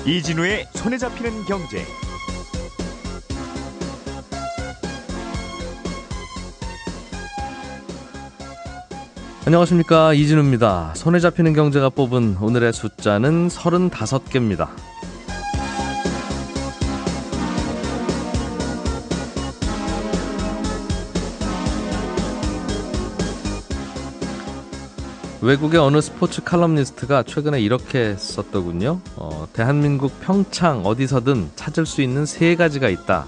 이진우의 손에 잡히는 경제. 안녕하십니까, 이진우입니다. 손에 잡히는 경제가 뽑은 오늘의 숫자는 35개입니다. 외국의 어느 스포츠 칼럼니스트가 최근에 이렇게 썼더군요. 대한민국 평창 어디서든 찾을 수 있는 3가지가 있다.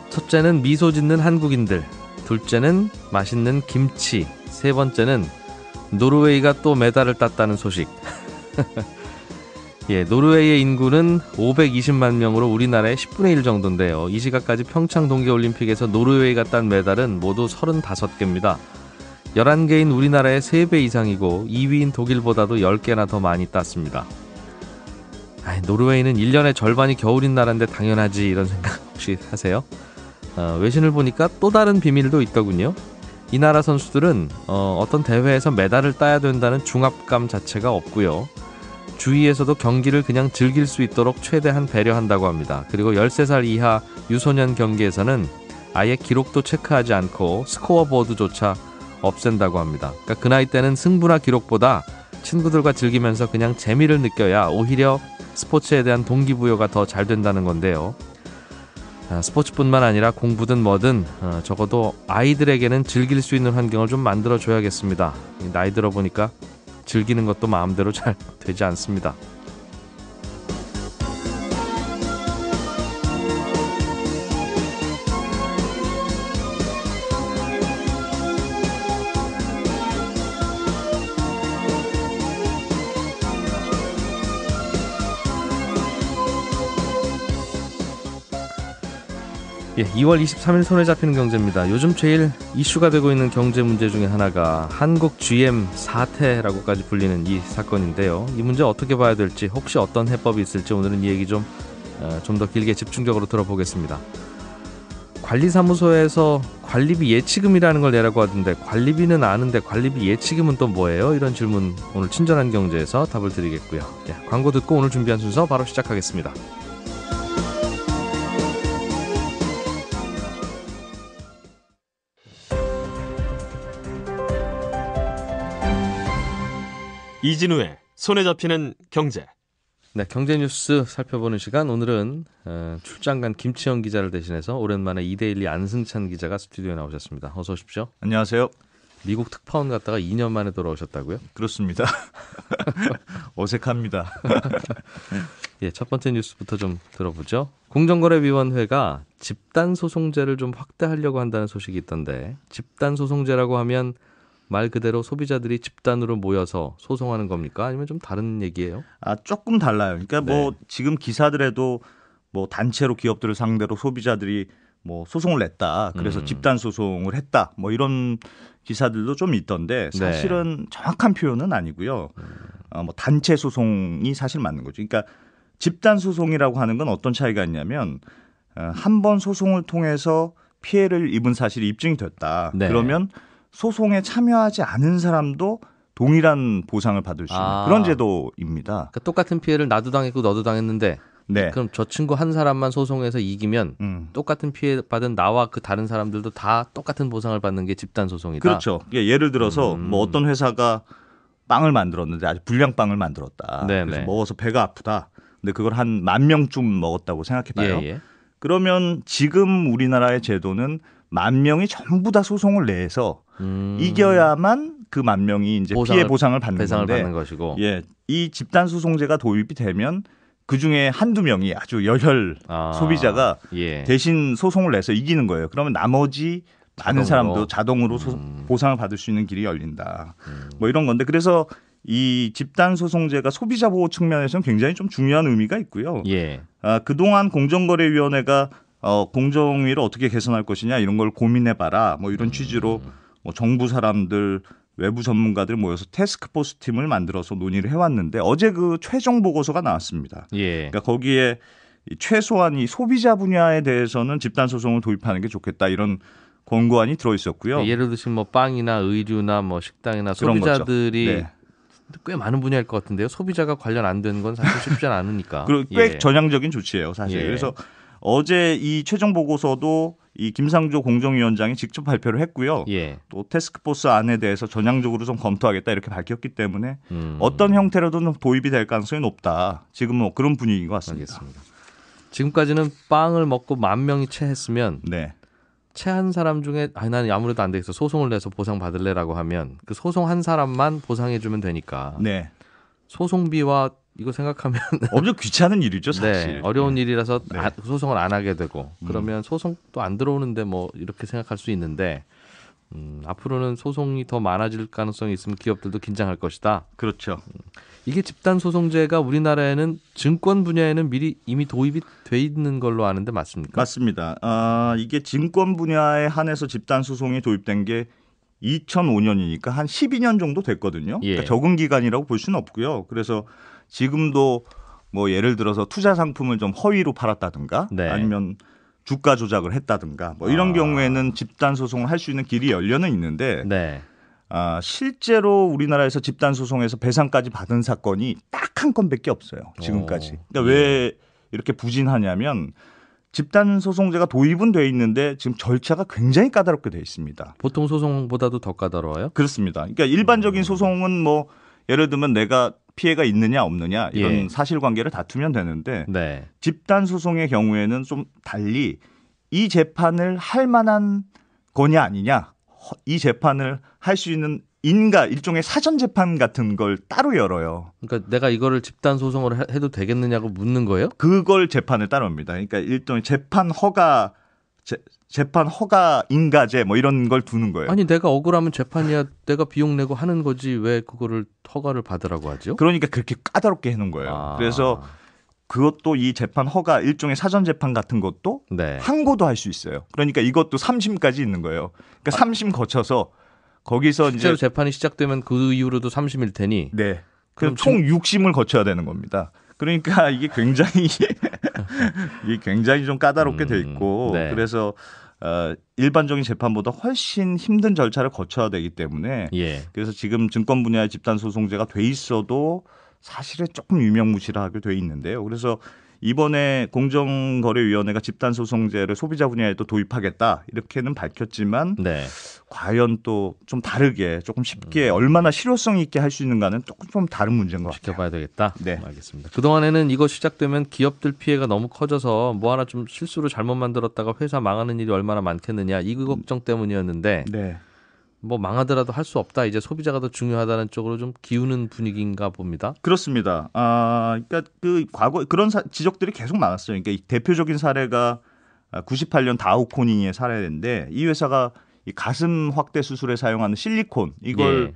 첫째는 미소 짓는 한국인들, 둘째는 맛있는 김치, 세 번째는 노르웨이가 또 메달을 땄다는 소식. 예, 노르웨이의 인구는 520만 명으로 우리나라의 10분의 1 정도인데요. 이 시각까지 평창 동계올림픽에서 노르웨이가 딴 메달은 모두 35개입니다. 11개인 우리나라의 3배 이상이고 2위인 독일보다도 10개나 더 많이 땄습니다. 노르웨이는 1년의 절반이 겨울인 나라인데 당연하지, 이런 생각 혹시 하세요? 외신을 보니까 또 다른 비밀도 있더군요. 이 나라 선수들은 어떤 대회에서 메달을 따야 된다는 중압감 자체가 없고요. 주위에서도 경기를 그냥 즐길 수 있도록 최대한 배려한다고 합니다. 그리고 13살 이하 유소년 경기에서는 아예 기록도 체크하지 않고 스코어보드조차 없앤다고 합니다. 그러니까 그 나이 때는 승부나 기록보다 친구들과 즐기면서 그냥 재미를 느껴야 오히려 스포츠에 대한 동기부여가 더 잘 된다는 건데요. 스포츠뿐만 아니라 공부든 뭐든 적어도 아이들에게는 즐길 수 있는 환경을 좀 만들어줘야겠습니다. 나이 들어보니까 즐기는 것도 마음대로 잘 되지 않습니다. 예, 2월 23일 손에 잡히는 경제입니다. 요즘 제일 이슈가 되고 있는 경제 문제 중에 하나가 한국 GM 사태라고까지 불리는 이 사건인데요. 이 문제 어떻게 봐야 될지, 혹시 어떤 해법이 있을지 오늘은 이 얘기 좀 더 길게 집중적으로 들어보겠습니다. 관리사무소에서 관리비 예치금이라는 걸 내라고 하던데, 관리비는 아는데 관리비 예치금은 또 뭐예요? 이런 질문 오늘 친절한 경제에서 답을 드리겠고요. 예, 광고 듣고 오늘 준비한 순서 바로 시작하겠습니다. 이진우의 손에 잡히는 경제. 네, 경제 뉴스 살펴보는 시간. 오늘은 출장 간 김치영 기자를 대신해서 오랜만에 이데일리 안승찬 기자가 스튜디오에 나오셨습니다. 어서 오십시오. 안녕하세요. 미국 특파원 갔다가 2년 만에 돌아오셨다고요? 그렇습니다. 어색합니다. 예, 첫 번째 뉴스부터 좀 들어보죠. 공정거래위원회가 집단소송제를 좀 확대하려고 한다는 소식이 있던데, 집단소송제라고 하면 말 그대로 소비자들이 집단으로 모여서 소송하는 겁니까? 아니면 좀 다른 얘기예요? 조금 달라요. 그러니까 네. 뭐 지금 기사들에도 뭐 단체로 기업들을 상대로 소비자들이 뭐 소송을 냈다. 그래서 집단 소송을 했다. 뭐 이런 기사들도 좀 있던데, 사실은 정확한 표현은 아니고요. 뭐 단체 소송이 사실 맞는 거죠. 그러니까 집단 소송이라고 하는 건 어떤 차이가 있냐면, 한 번 소송을 통해서 피해를 입은 사실이 입증이 됐다. 네. 그러면 소송에 참여하지 않은 사람도 동일한 보상을 받을 수 있는 그런 제도입니다. 그러니까 똑같은 피해를 나도 당했고 너도 당했는데, 네. 그럼 저 친구 한 사람만 소송해서 이기면 똑같은 피해 받은 나와 그 다른 사람들도 다 똑같은 보상을 받는 게 집단 소송이다. 그렇죠. 예를 들어서 뭐 어떤 회사가 빵을 만들었는데 아주 불량 빵을 만들었다. 네네. 그래서 먹어서 배가 아프다. 근데 그걸 한 10,000명쯤 먹었다고 생각해봐요. 예. 그러면 지금 우리나라의 제도는 10,000명이 전부 다 소송을 내서 이겨야만 그 10,000명이 이제 피해 보상을 받는 건데, 받는 것이고. 예, 이 집단 소송제가 도입이 되면 그 중에 한두 명이 아주 열혈 소비자가 대신 소송을 내서 이기는 거예요. 그러면 나머지 많은 사람도 자동으로 보상을 받을 수 있는 길이 열린다. 뭐 이런 건데, 그래서 이 집단 소송제가 소비자 보호 측면에서는 굉장히 좀 중요한 의미가 있고요. 예. 그동안 공정거래위원회가 공정위를 어떻게 개선할 것이냐 이런 걸 고민해봐라. 뭐 이런 취지로 뭐 정부 사람들, 외부 전문가들 모여서 태스크포스 팀을 만들어서 논의를 해왔는데, 어제 그 최종 보고서가 나왔습니다. 예. 그러니까 거기에 최소한 이 소비자 분야에 대해서는 집단 소송을 도입하는 게 좋겠다, 이런 권고안이 들어 있었고요. 예를 들으시면 뭐 빵이나 의류나 뭐 식당이나 그런 소비자들이 거죠. 네. 꽤 많은 분야일 것 같은데요. 소비자가 관련 안 되는 건 사실 쉽지 않으니까. 그리고 꽤 예. 전향적인 조치예요, 사실. 예. 그래서 어제 이 최종 보고서도 이 김상조 공정위원장이 직접 발표를 했고요. 예. 또 태스크포스 안에 대해서 전향적으로 좀 검토하겠다 이렇게 밝혔기 때문에 어떤 형태로든 도입이 될 가능성이 높다. 지금 뭐 그런 분위기인 것 같습니다. 알겠습니다. 지금까지는 빵을 먹고 10,000명이 체했으면 네. 체한 사람 중에 난 아무래도 안 되겠어. 소송을 내서 보상 받을래라고 하면 그 소송한 사람만 보상해 주면 되니까. 네. 소송비와 이거 생각하면 엄청 귀찮은 일이죠, 사실. 네, 어려운 일이라서 네. 소송을 안 하게 되고 그러면 소송도 안 들어오는데 뭐 이렇게 생각할 수 있는데 앞으로는 소송이 더 많아질 가능성이 있으면 기업들도 긴장할 것이다. 그렇죠. 이게 집단소송제가 우리나라에는 증권 분야에는 미리 이미 도입이 돼 있는 걸로 아는데 맞습니까? 맞습니다. 이게 증권 분야에 한해서 집단 소송이 도입된 게 2005년이니까 한 12년 정도 됐거든요. 예. 그러니까 적응 기간이라고 볼 수는 없고요. 그래서 지금도 뭐 예를 들어서 투자 상품을 좀 허위로 팔았다든가 네. 아니면 주가 조작을 했다든가 뭐 이런 경우에는 집단 소송을 할 수 있는 길이 열려는 있는데 네. 실제로 우리나라에서 집단 소송에서 배상까지 받은 사건이 딱 한 건밖에 없어요. 지금까지. 그러니까 왜 이렇게 부진하냐면 집단 소송제가 도입은 돼 있는데 지금 절차가 굉장히 까다롭게 돼 있습니다. 보통 소송보다도 더 까다로워요? 그렇습니다. 그러니까 일반적인 소송은 뭐 예를 들면 내가 피해가 있느냐 없느냐 이런 예. 사실관계를 다투면 되는데 네. 집단 소송의 경우에는 좀 달리 이 재판을 할 만한 거냐 아니냐 이 재판을 할 수 있는 일종의 사전 재판 같은 걸 따로 열어요. 그러니까 내가 이거를 집단 소송을 해도 되겠느냐고 묻는 거예요? 그걸 재판을 따로 합니다. 그러니까 일종의 재판 허가 인가제 뭐 이런 걸 두는 거예요. 아니 내가 억울하면 재판이야. 내가 비용 내고 하는 거지 왜 그거를 허가를 받으라고 하죠? 그러니까 그렇게 까다롭게 해놓은 거예요. 그래서 그것도 이 재판 허가 일종의 사전 재판 같은 것도 네. 항고도 할 수 있어요. 그러니까 이것도 3심까지 있는 거예요. 그러니까 3심 거쳐서 거기서 실제로 이제 재판이 시작되면 그 이후로도 3심일 테니 네. 그럼 그럼 총 6심을 거쳐야 되는 겁니다. 그러니까 이게 굉장히 좀 까다롭게 돼 있고 네. 그래서 일반적인 재판보다 훨씬 힘든 절차를 거쳐야 되기 때문에 예. 그래서 지금 증권 분야의 집단 소송제가 돼 있어도 사실은 조금 유명무실하게 돼 있는데요. 그래서 이번에 공정거래위원회가 집단소송제를 소비자 분야에도 도입하겠다 이렇게는 밝혔지만 네. 과연 또 좀 다르게 조금 쉽게 얼마나 실효성 있게 할 수 있는가는 조금 좀 다른 문제인 것 같아요. 지켜봐야 되겠다. 네. 알겠습니다. 그동안에는 이거 시작되면 기업들 피해가 너무 커져서 뭐 하나 좀 실수로 잘못 만들었다가 회사 망하는 일이 얼마나 많겠느냐 이 걱정 때문이었는데 네. 뭐 망하더라도 할 수 없다. 이제 소비자가 더 중요하다는 쪽으로 좀 기우는 분위기인가 봅니다. 그렇습니다. 그러니까 그 과거 그런 지적들이 계속 많았어요. 그러니까 이 대표적인 사례가 98년 다우코닝의 사례인데 이 회사가 이 가슴 확대 수술에 사용하는 실리콘 이걸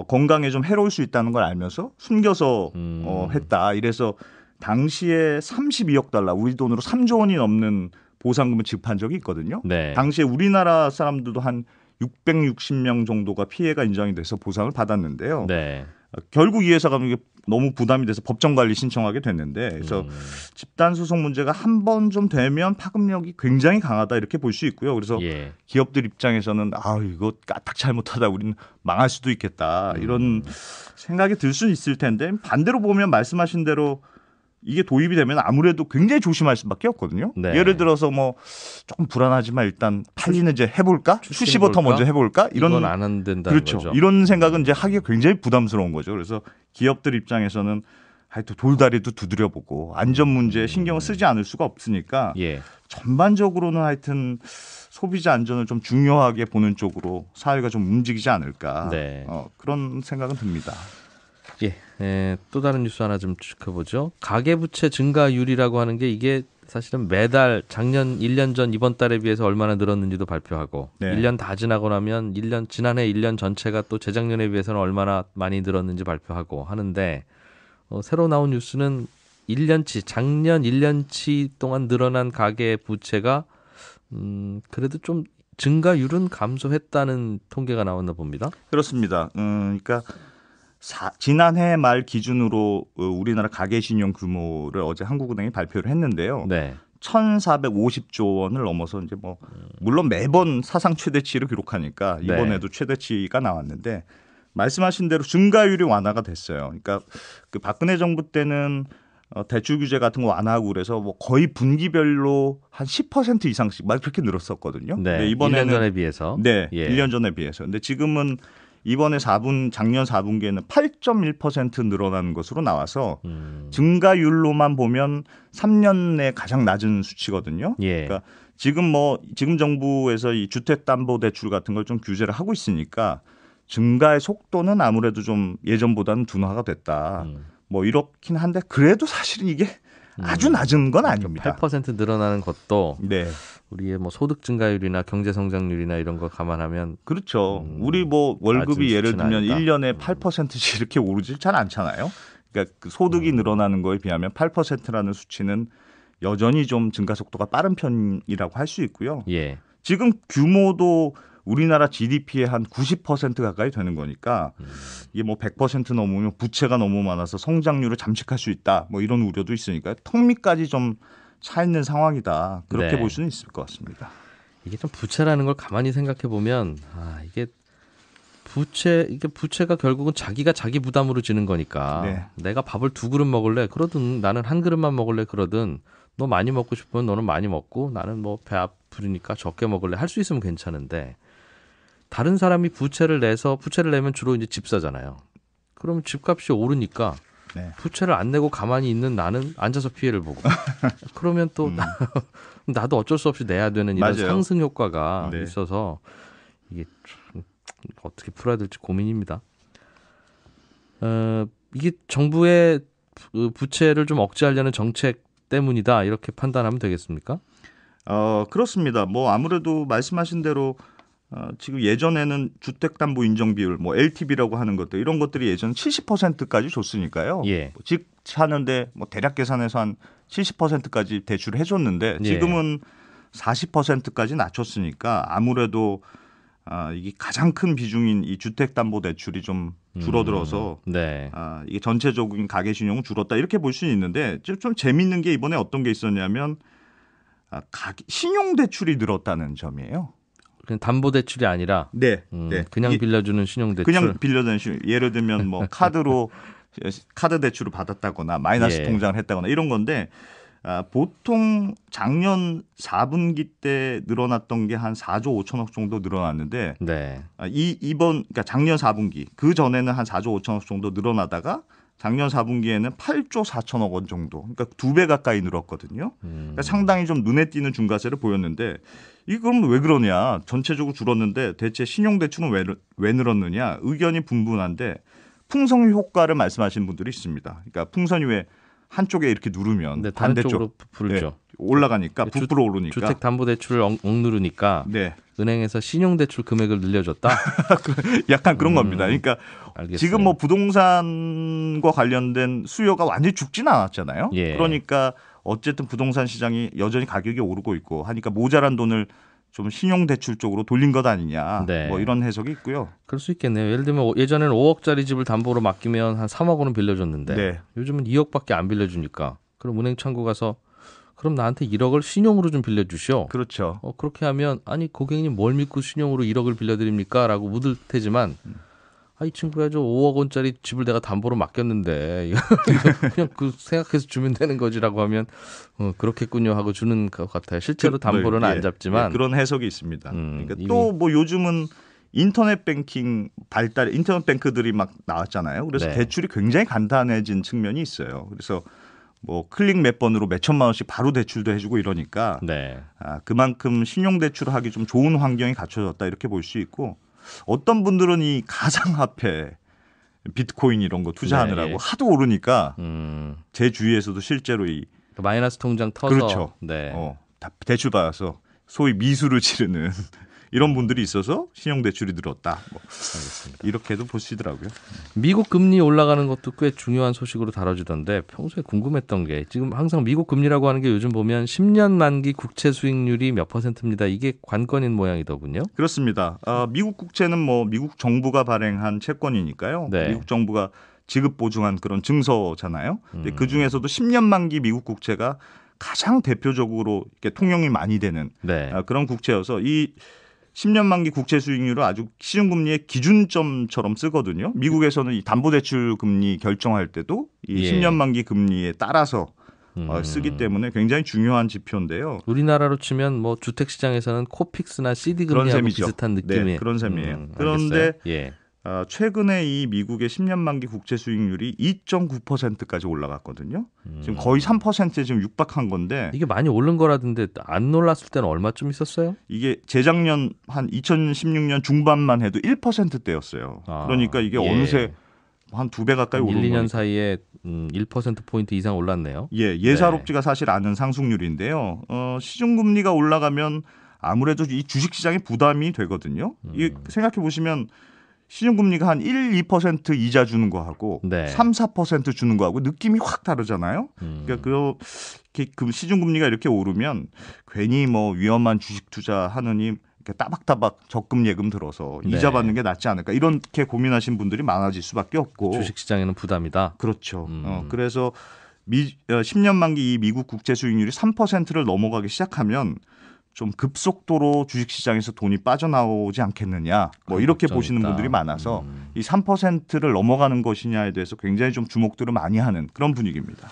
건강에 좀 해로울 수 있다는 걸 알면서 숨겨서 했다. 이래서 당시에 32억 달러, 우리 돈으로 3조 원이 넘는 보상금을 지급한 적이 있거든요. 네. 당시에 우리나라 사람들도 한 660명 정도가 피해가 인정이 돼서 보상을 받았는데요. 네. 결국 이 회사가 이게 너무 부담이 돼서 법정 관리 신청하게 됐는데 그래서 집단 소송 문제가 한 번 좀 되면 파급력이 굉장히 강하다 이렇게 볼 수 있고요. 그래서 예. 기업들 입장에서는 이거 까딱 잘못하다 우리는 망할 수도 있겠다 이런 생각이 들 수 있을 텐데 반대로 보면 말씀하신 대로 이게 도입이 되면 아무래도 굉장히 조심할 수밖에 없거든요. 네. 예를 들어서 뭐 조금 불안하지만 일단 팔리는 이제 해볼까? 수시부터 먼저 해볼까? 이건 안 된다는 그렇죠. 거죠. 이런 생각은 이제 하기가 굉장히 부담스러운 거죠. 그래서 기업들 입장에서는 하여튼 돌다리도 두드려보고 안전 문제에 신경을 쓰지 않을 수가 없으니까 예. 전반적으로는 하여튼 소비자 안전을 좀 중요하게 보는 쪽으로 사회가 좀 움직이지 않을까 네. 그런 생각은 듭니다. 예, 또 다른 뉴스 하나 좀 지켜보죠. 가계부채 증가율이라고 하는 게 이게 사실은 매달 작년 1년 전 이번 달에 비해서 얼마나 늘었는지도 발표하고 네. 1년 다 지나고 나면 지난해 1년 전체가 또 재작년에 비해서는 얼마나 많이 늘었는지 발표하고 하는데 새로 나온 뉴스는 작년 1년치 동안 늘어난 가계 부채가 그래도 좀 증가율은 감소했다는 통계가 나왔나 봅니다. 그렇습니다. 그러니까 지난해 말 기준으로 우리나라 가계신용 규모를 어제 한국은행이 발표를 했는데요. 네. 1,450조 원을 넘어서 이제 뭐 물론 매번 사상 최대치를 기록하니까 이번에도 최대치가 나왔는데 말씀하신 대로 증가율이 완화가 됐어요. 그러니까 그 박근혜 정부 때는 대출 규제 같은 거 완화하고 그래서 뭐 거의 분기별로 한 10% 이상씩 막 그렇게 늘었었거든요. 네. 근데 이번에는 1년 전에 비해서. 네, 예. 1년 전에 비해서. 근데 지금은 이번에 작년 4분기에는 8.1% 늘어나는 것으로 나와서 증가율로만 보면 3년 내 가장 낮은 수치거든요. 예. 그러니까 지금 정부에서 이 주택담보대출 같은 걸 좀 규제를 하고 있으니까 증가의 속도는 아무래도 좀 예전보다는 둔화가 됐다. 뭐 이렇긴 한데 그래도 사실은 이게 아주 낮은 건 아닙니다. 8% 늘어나는 것도 네. 우리의 뭐 소득 증가율이나 경제 성장률이나 이런 걸 감안하면 그렇죠. 우리 뭐 월급이 낮은 예를 수치는 들면 아니다. 1년에 8%씩 이렇게 오르질 잘 않잖아요. 그러니까 그 소득이 늘어나는 거에 비하면 8%라는 수치는 여전히 좀 증가 속도가 빠른 편이라고 할 수 있고요. 예. 지금 규모도 우리나라 GDP의 한 90% 가까이 되는 거니까 이게 뭐 100% 넘으면 부채가 너무 많아서 성장률을 잠식할 수 있다. 뭐 이런 우려도 있으니까 턱 밑까지 좀 차 있는 상황이다. 그렇게 네. 볼 수는 있을 것 같습니다. 이게 좀 부채라는 걸 가만히 생각해 보면 이게 부채가 결국은 자기가 자기 부담으로 지는 거니까 네. 내가 밥을 2그릇 먹을래 그러든 나는 1그릇만 먹을래 그러든 너 많이 먹고 싶으면 너는 많이 먹고 나는 뭐 배 아프니까 적게 먹을래 할 수 있으면 괜찮은데 다른 사람이 부채를 내면 주로 이제 집 사잖아요. 그러면 집값이 오르니까 네. 부채를 안 내고 가만히 있는 나는 앉아서 피해를 보고 그러면 또 나도 어쩔 수 없이 내야 되는 이런 맞아요. 상승 효과가 네. 있어서 이게 참 어떻게 풀어야 될지 고민입니다. 이게 정부의 부채를 좀 억제하려는 정책 때문이다 이렇게 판단하면 되겠습니까? 그렇습니다. 뭐 아무래도 말씀하신 대로 지금 예전에는 주택담보 인정 비율, 뭐 LTV라고 하는 것들 이런 것들이 예전 70%까지 줬으니까요. 예. 집 사는데 뭐 대략 계산해서 한 70%까지 대출을 해줬는데 지금은 40%까지 낮췄으니까 아무래도 이게 가장 큰 비중인 이 주택담보대출이 좀 줄어들어서 네. 이게 전체적인 가계신용은 줄었다 이렇게 볼 수는 있는데 좀 재밌는 게 이번에 어떤 게 있었냐면 신용대출이 늘었다는 점이에요. 그냥 담보대출이 아니라 네, 그냥 빌려주는 신용대출. 그냥 빌려주는 예를 들면 뭐 카드 대출을 받았다거나 마이너스 예. 통장을 했다거나 이런 건데 보통 작년 4분기 때 늘어났던 게 한 4조 5천억 정도 늘어났는데 네. 그러니까 작년 4분기 그 전에는 한 4조 5천억 정도 늘어나다가 작년 4분기에는 8조 4천억 원 정도, 그러니까 2배 가까이 늘었거든요. 그러니까 상당히 좀 눈에 띄는 증가세를 보였는데 이건 왜 그러냐? 전체적으로 줄었는데 대체 신용대출은 왜 늘었느냐? 의견이 분분한데 풍선 효과를 말씀하시는 분들이 있습니다. 그러니까 풍선이 왜 한쪽에 이렇게 누르면 다른 반대쪽 쪽으로 불죠. 네, 올라가니까 부풀어 오르니까 주택담보대출을 억누르니까 네. 은행에서 신용대출 금액을 늘려줬다. 약간 그런 겁니다. 그러니까 알겠어요. 지금 뭐 부동산과 관련된 수요가 완전히 죽지는 않았잖아요. 예. 그러니까 어쨌든 부동산 시장이 여전히 가격이 오르고 있고 하니까 모자란 돈을 좀 신용대출 쪽으로 돌린 것 아니냐. 네. 뭐 이런 해석이 있고요. 그럴 수 있겠네요. 예를 들면 예전에는 5억짜리 집을 담보로 맡기면 한 3억 원은 빌려줬는데 네. 요즘은 2억밖에 안 빌려주니까 그럼 은행 창구 가서 그럼 나한테 1억을 신용으로 좀 빌려주시오. 그렇죠. 그렇게 하면 아니 고객님 뭘 믿고 신용으로 1억을 빌려드립니까? 라고 묻을 테지만 이 친구야 저 5억 원짜리 집을 내가 담보로 맡겼는데 그냥 그 생각해서 주면 되는 거지라고 하면 그렇겠군요 하고 주는 것 같아요. 실제로 담보로는 안 잡지만 그런 해석이 있습니다. 그러니까 이미... 또 뭐 요즘은 인터넷 뱅킹 발달, 인터넷 뱅크들이 막 나왔잖아요. 그래서 네. 대출이 굉장히 간단해진 측면이 있어요. 그래서 뭐 클릭 몇 번으로 몇 천만 원씩 바로 대출도 해주고 이러니까 네. 그만큼 신용 대출을 하기 좀 좋은 환경이 갖춰졌다 이렇게 볼 수 있고 어떤 분들은 이 가상화폐 비트코인 이런 거 투자하느라고 네. 하도 오르니까 제 주위에서도 실제로 마이너스 통장 터서 그렇죠. 네. 다 대출 받아서 소위 미수를 치르는 이런 분들이 있어서 신용대출이 늘었다. 알겠습니다. 이렇게도 보시더라고요. 미국 금리 올라가는 것도 꽤 중요한 소식으로 다뤄지던데 평소에 궁금했던 게 지금 항상 미국 금리라고 하는 게 요즘 보면 10년 만기 국채 수익률이 몇 %입니다. 이게 관건인 모양이더군요. 그렇습니다. 미국 국채는 뭐 미국 정부가 발행한 채권이니까요. 네. 미국 정부가 지급 보증한 그런 증서잖아요. 근데 그 중에서도 10년 만기 미국 국채가 가장 대표적으로 이렇게 통용이 많이 되는 네. 그런 국채여서 이 10년 만기 국채 수익률을 아주 시중금리의 기준점처럼 쓰거든요. 미국에서는 이 담보대출 금리 결정할 때도 이 예. 10년 만기 금리에 따라서 쓰기 때문에 굉장히 중요한 지표인데요. 우리나라로 치면 뭐 주택 시장에서는 코픽스나 CD 그런 금리하고 셈이죠. 비슷한 느낌이에요. 네, 그런 셈이에요. 그런데 알겠어요. 예. 최근에 이 미국의 10년 만기 국채 수익률이 2.9%까지 올라갔거든요. 지금 거의 3%에 지금 육박한 건데 이게 많이 오른 거라던데 안 올랐을 때는 얼마쯤 있었어요? 이게 재작년 한 2016년 중반만 해도 1%대였어요. 그러니까 이게 예. 어느새 한 2배 가까이 한 1, 오른 2년 거니까. 사이에 1%포인트 이상 올랐네요. 예, 예사롭지가 사실 않은 상승률인데요. 시중금리가 올라가면 아무래도 이 주식시장에 부담이 되거든요. 생각해 보시면 시중금리가 한 1, 2% 이자 주는 거하고 네. 3, 4% 주는 거하고 느낌이 확 다르잖아요. 그러니까 그 시중금리가 이렇게 오르면 괜히 뭐 위험한 주식 투자하느니 이렇게 따박따박 적금 예금 들어서 이자 네. 받는 게 낫지 않을까 이렇게 고민하신 분들이 많아질 수밖에 없고. 주식 시장에는 부담이다. 그렇죠. 그래서 10년 만기 이 미국 국채 수익률이 3%를 넘어가기 시작하면 좀 급속도로 주식시장에서 돈이 빠져나오지 않겠느냐 뭐 이렇게 걱정이 보시는 있다. 분들이 많아서 이 3%를 넘어가는 것이냐에 대해서 굉장히 좀 주목들을 많이 하는 그런 분위기입니다.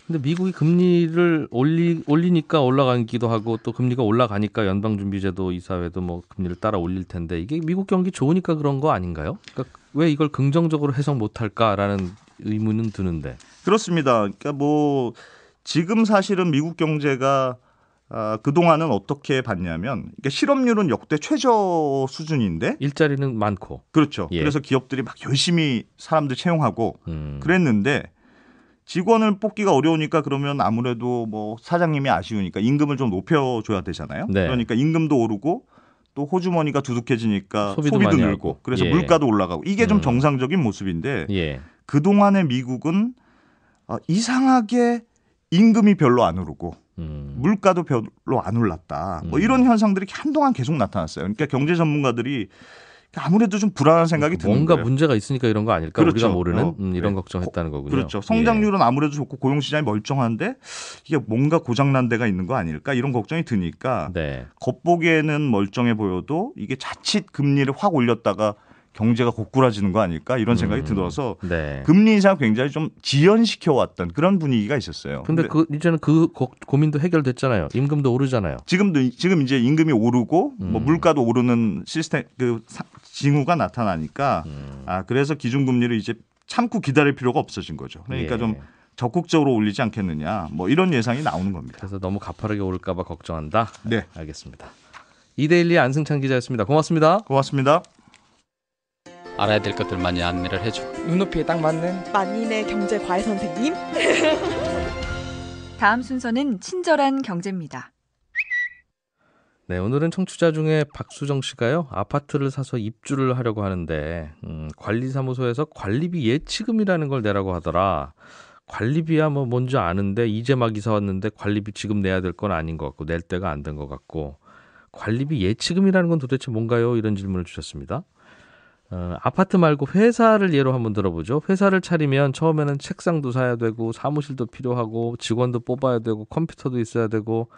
근데 미국이 금리를 올리니까 올라가기도 하고 또 금리가 올라가니까 연방준비제도 이사회도 뭐 금리를 따라 올릴 텐데 이게 미국 경기 좋으니까 그런 거 아닌가요? 그러니까 왜 이걸 긍정적으로 해석 못할까라는 의문은 드는데. 그렇습니다. 그러니까 뭐 지금 사실은 미국 경제가 그동안은 어떻게 봤냐면 그러니까 실업률은 역대 최저 수준인데 일자리는 많고. 그렇죠. 예. 그래서 기업들이 막 열심히 사람들 채용하고 그랬는데 직원을 뽑기가 어려우니까 그러면 아무래도 뭐 사장님이 아쉬우니까 임금을 좀 높여줘야 되잖아요. 네. 그러니까 임금도 오르고 또 호주머니가 두둑해지니까 소비도 소비도 많이 늘고 하고. 그래서 예. 물가도 올라가고 이게 좀 정상적인 모습인데 예. 그동안의 미국은 이상하게 임금이 별로 안 오르고 물가도 별로 안 올랐다. 뭐 이런 현상들이 한동안 계속 나타났어요. 그러니까 경제 전문가들이 아무래도 좀 불안한 생각이 드는 뭔가 거예요. 문제가 있으니까 이런 거 아닐까? 그렇죠. 우리가 모르는 이런 네. 걱정했다는 거군요. 그렇죠. 성장률은 아무래도 좋고 고용시장이 멀쩡한데 이게 뭔가 고장난 데가 있는 거 아닐까? 이런 걱정이 드니까 네. 겉보기에는 멀쩡해 보여도 이게 자칫 금리를 확 올렸다가 경제가 고꾸라지는 거 아닐까? 이런 생각이 들어서 네. 금리 인상 굉장히 좀 지연시켜 왔던 그런 분위기가 있었어요. 근데 이제는 그 고민도 해결됐잖아요. 임금도 오르잖아요. 지금 이제 임금이 오르고 뭐 물가도 오르는 시스템 징후가 나타나니까 그래서 기준금리를 이제 참고 기다릴 필요가 없어진 거죠. 그러니까 예. 좀 적극적으로 올리지 않겠느냐 뭐 이런 예상이 나오는 겁니다. 그래서 너무 가파르게 오를까 봐 걱정한다. 네. 알겠습니다. 이데일리 안승찬 기자였습니다. 고맙습니다. 고맙습니다. 알아야 될 것들 많이 안내를 해주고 눈높이에 딱 맞는 만인의 경제 과외 선생님. 다음 순서는 친절한 경제입니다. 네, 오늘은 청취자 중에 박수정 씨가요. 아파트를 사서 입주를 하려고 하는데 관리사무소에서 관리비 예치금이라는 걸 내라고 하더라. 관리비야 뭐 뭔지 아는데 이제 막 이사 왔는데 관리비 지금 내야 될 건 아닌 것 같고 낼 때가 안 된 것 같고 관리비 예치금이라는 건 도대체 뭔가요? 이런 질문을 주셨습니다. 아파트 말고 회사를 예로 한번 들어보죠. 회사를 차리면 처음에는 책상도 사야 되고 사무실도 필요하고 직원도 뽑아야 되고 컴퓨터도 있어야 되고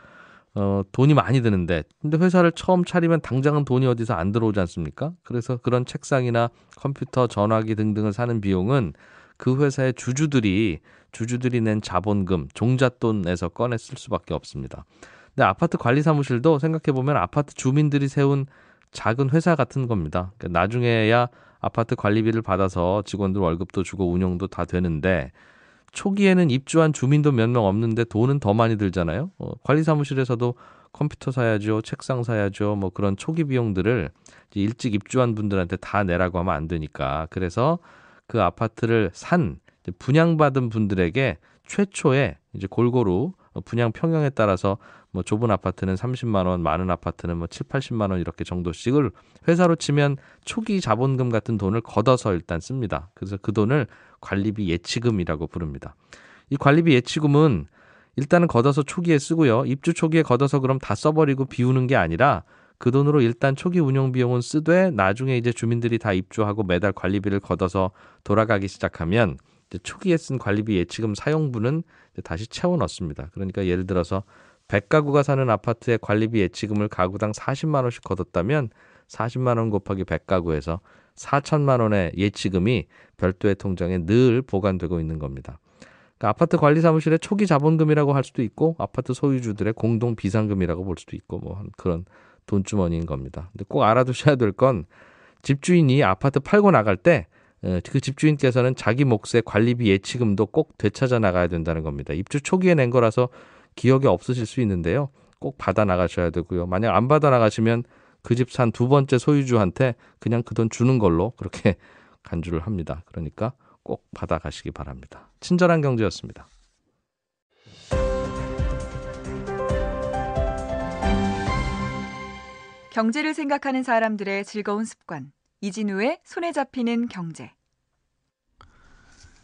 돈이 많이 드는데 근데 회사를 처음 차리면 당장은 돈이 어디서 안 들어오지 않습니까? 그래서 그런 책상이나 컴퓨터, 전화기 등등을 사는 비용은 그 회사의 주주들이 낸 자본금, 종잣돈에서 꺼내 쓸 수밖에 없습니다. 근데 아파트 관리 사무실도 생각해보면 아파트 주민들이 세운 작은 회사 같은 겁니다. 그러니까 나중에야 아파트 관리비를 받아서 직원들 월급도 주고 운영도 다 되는데 초기에는 입주한 주민도 몇 명 없는데 돈은 더 많이 들잖아요. 관리 사무실에서도 컴퓨터 사야죠, 책상 사야죠, 뭐 그런 초기 비용들을 이제 일찍 입주한 분들한테 다 내라고 하면 안 되니까 그래서 그 아파트를 분양받은 분들에게 최초에 이제 골고루 분양 평형에 따라서 뭐 좁은 아파트는 30만 원, 많은 아파트는 뭐 7, 80만 원 이렇게 정도씩을 회사로 치면 초기 자본금 같은 돈을 걷어서 일단 씁니다. 그래서 그 돈을 관리비 예치금이라고 부릅니다. 이 관리비 예치금은 일단은 걷어서 초기에 쓰고요. 입주 초기에 걷어서 그럼 다 써버리고 비우는 게 아니라 그 돈으로 일단 초기 운영 비용은 쓰되 나중에 이제 주민들이 다 입주하고 매달 관리비를 걷어서 돌아가기 시작하면 이제 초기에 쓴 관리비 예치금 사용분은 이제 다시 채워 넣습니다. 그러니까 예를 들어서 100가구가 사는 아파트의 관리비 예치금을 가구당 40만 원씩 걷었다면 40만 원 곱하기 100가구에서 4천만 원의 예치금이 별도의 통장에 늘 보관되고 있는 겁니다. 그러니까 아파트 관리 사무실의 초기 자본금이라고 할 수도 있고 아파트 소유주들의 공동 비상금이라고 볼 수도 있고 뭐 그런 돈주머니인 겁니다. 근데 꼭 알아두셔야 될 건 집주인이 아파트 팔고 나갈 때 그 집주인께서는 자기 몫의 관리비 예치금도 꼭 되찾아 나가야 된다는 겁니다. 입주 초기에 낸 거라서 기억이 없으실 수 있는데요. 꼭 받아 나가셔야 되고요. 만약 안 받아 나가시면 그 집 산 두 번째 소유주한테 그냥 그 돈 주는 걸로 그렇게 간주를 합니다. 그러니까 꼭 받아 가시기 바랍니다. 친절한 경제였습니다. 경제를 생각하는 사람들의 즐거운 습관. 이진우의 손에 잡히는 경제.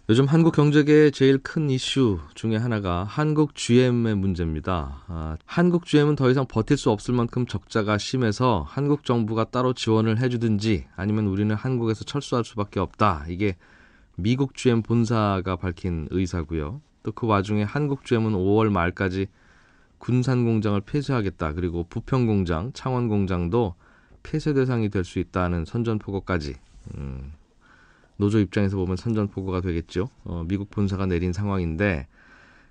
요즘 한국 경제계의 제일 큰 이슈 중에 하나가 한국 GM의 문제입니다. 한국 GM은 더 이상 버틸 수 없을 만큼 적자가 심해서 한국 정부가 따로 지원을 해주든지 아니면 우리는 한국에서 철수할 수밖에 없다. 이게 미국 GM 본사가 밝힌 의사고요. 또 그 와중에 한국 GM은 5월 말까지 군산 공장을 폐쇄하겠다. 그리고 부평 공장, 창원 공장도 폐쇄 대상이 될 수 있다는 선전포고까지. 노조 입장에서 보면 선전포고가 되겠죠. 미국 본사가 내린 상황인데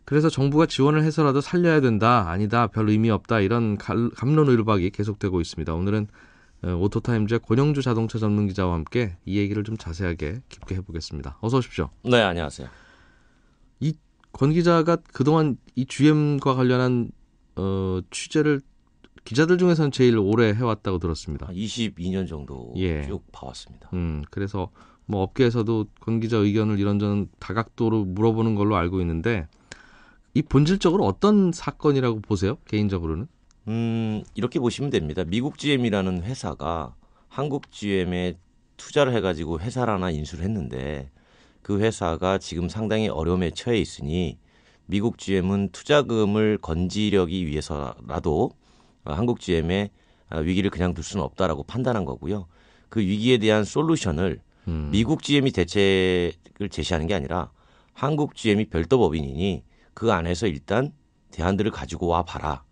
그래서 정부가 지원을 해서라도 살려야 된다. 아니다. 별 의미 없다. 이런 갑론을박이 계속되고 있습니다. 오늘은 오토타임즈의 권영주 자동차 전문 기자와 함께 이 얘기를 좀 자세하게 깊게 해보겠습니다. 어서 오십시오. 네, 안녕하세요. 이 권 기자가 그동안 이 GM과 관련한 취재를 기자들 중에서는 제일 오래 해왔다고 들었습니다. 22년 정도 예. 쭉 봐왔습니다. 그래서 뭐 업계에서도 권 기자 의견을 이런저런 다각도로 물어보는 걸로 알고 있는데 이 본질적으로 어떤 사건이라고 보세요? 개인적으로는? 이렇게 보시면 됩니다. 미국 GM이라는 회사가 한국 GM에 투자를 해가지고 회사를 하나 인수를 했는데 그 회사가 지금 상당히 어려움에 처해 있으니 미국 GM은 투자금을 건지려기 위해서라도 한국 GM의 위기를 그냥 둘 수는 없다라고 판단한 거고요. 그 위기에 대한 솔루션을 미국 GM이 대책을 제시하는 게 아니라 한국 GM이 별도 법인이니 그 안에서 일단 대안들을 가지고 와 봐라.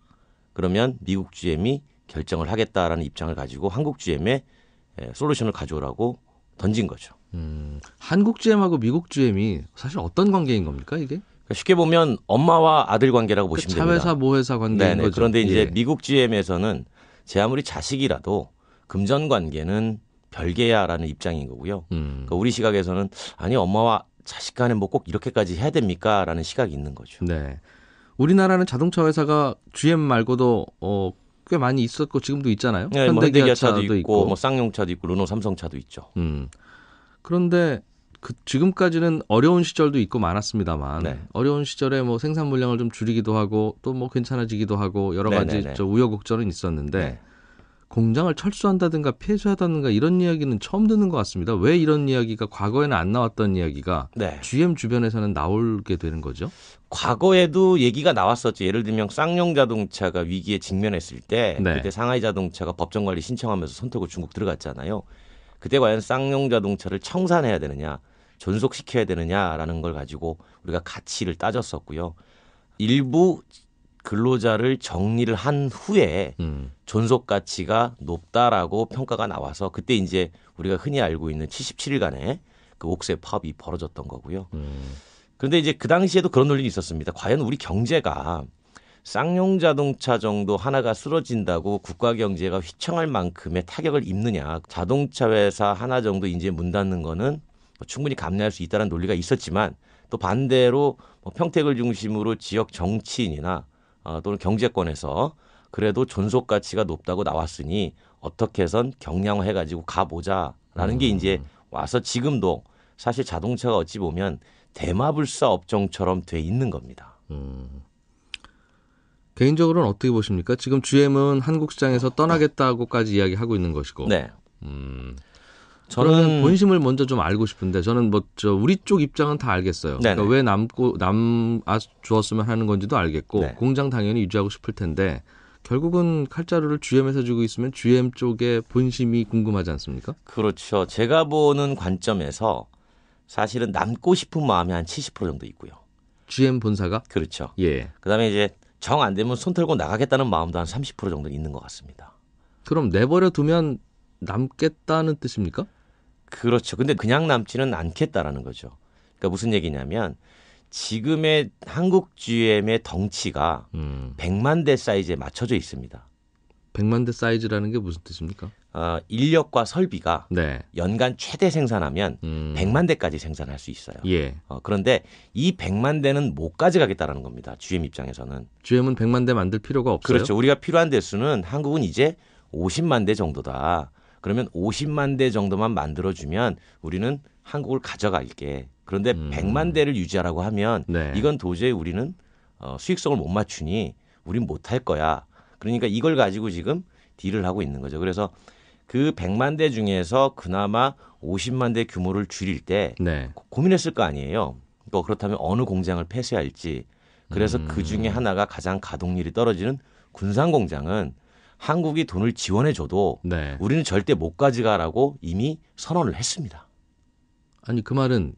그러면 미국 GM이 결정을 하겠다라는 입장을 가지고 한국 GM의 솔루션을 가져오라고 던진 거죠. 한국 GM하고 미국 GM이 사실 어떤 관계인 겁니까 이게? 그러니까 쉽게 보면 엄마와 아들 관계라고 보시면 됩니다. 차회사 모회사 관계인 거죠. 그런데 이제 예. 미국 GM에서는 제 아무리 자식이라도 금전 관계는 별개야라는 입장인 거고요. 그러니까 우리 시각에서는 아니 엄마와 자식 간에 뭐 꼭 이렇게까지 해야 됩니까? 라는 시각이 있는 거죠. 네. 우리나라는 자동차 회사가 GM 말고도 꽤 많이 있었고 지금도 있잖아요. 네, 뭐 현대기아차도 있고, 있고 뭐 쌍용차도 있고 르노 삼성차도 있죠. 그런데 지금까지는 어려운 시절도 있고 많았습니다만 네. 어려운 시절에 뭐 생산 물량을 좀 줄이기도 하고 또 뭐 괜찮아지기도 하고 여러 가지 네네네. 우여곡절은 있었는데 네. 공장을 철수한다든가 폐쇄하다든가 이런 이야기는 처음 듣는 것 같습니다. 왜 이런 이야기가 과거에는 안 나왔던 이야기가 네. GM 주변에서는 나오게 되는 거죠? 과거에도 얘기가 나왔었죠. 예를 들면 쌍용 자동차가 위기에 직면했을 때 네. 그때 상하이 자동차가 법정 관리 신청하면서 손 털고 중국 들어갔잖아요. 그때 과연 쌍용 자동차를 청산해야 되느냐 존속시켜야 되느냐라는 걸 가지고 우리가 가치를 따졌었고요. 일부 근로자를 정리를 한 후에 존속 가치가 높다라고 평가가 나와서 그때 이제 우리가 흔히 알고 있는 77일간의 그 옥새 파업이 벌어졌던 거고요. 그런데 이제 그 당시에도 그런 논리가 있었습니다. 과연 우리 경제가 쌍용 자동차 정도 하나가 쓰러진다고 국가 경제가 휘청할 만큼의 타격을 입느냐. 자동차 회사 하나 정도 이제 문 닫는 거는 충분히 감내할 수 있다는 논리가 있었지만 또 반대로 뭐 평택을 중심으로 지역 정치인이나 또는 경제권에서 그래도 존속 가치가 높다고 나왔으니 어떻게 해선 경량화해가지고 가보자라는 게 이제 와서 지금도 사실 자동차가 어찌 보면 대마불사 업종처럼 돼 있는 겁니다. 개인적으로는 어떻게 보십니까? 지금 GM은 한국 시장에서 떠나겠다고까지 이야기하고 있는 것이고. 네. 저는 본심을 먼저 좀 알고 싶은데 저는 우리 쪽 입장은 다 알겠어요. 그러니까 왜 주었으면 하는 건지도 알겠고 네. 공장 당연히 유지하고 싶을 텐데 결국은 칼자루를 GM에서 주고 있으면 GM 쪽의 본심이 궁금하지 않습니까? 그렇죠. 제가 보는 관점에서 사실은 남고 싶은 마음이 한 70% 정도 있고요. GM 본사가? 그렇죠. 예. 그다음에 이제 정 안 되면 손 털고 나가겠다는 마음도 한 30% 정도 있는 것 같습니다. 그럼 내버려 두면 남겠다는 뜻입니까? 그렇죠. 근데 그냥 남지는 않겠다라는 거죠. 그러니까 무슨 얘기냐면 지금의 한국 GM의 덩치가 100만 대 사이즈에 맞춰져 있습니다. 100만 대 사이즈라는 게 무슨 뜻입니까? 인력과 설비가 네. 연간 최대 생산하면 100만 대까지 생산할 수 있어요. 예. 그런데 이 100만 대는 못 가져가겠다라는 겁니다. GM 입장에서는. GM은 100만 대 만들 필요가 없어요. 그렇죠. 우리가 필요한 대수는 한국은 이제 50만 대 정도다. 그러면 50만 대 정도만 만들어주면 우리는 한국을 가져갈게. 그런데 100만 대를 유지하라고 하면 네. 이건 도저히 우리는 수익성을 못 맞추니 우린 못할 거야. 그러니까 이걸 가지고 지금 딜을 하고 있는 거죠. 그래서 그 100만 대 중에서 그나마 50만 대 규모를 줄일 때 네. 고민했을 거 아니에요. 또 그렇다면 어느 공장을 폐쇄할지. 그래서 그 중에 하나가 가장 가동률이 떨어지는 군산 공장은 한국이 돈을 지원해줘도 네. 우리는 절대 못 가져가라고 이미 선언을 했습니다. 아니 그 말은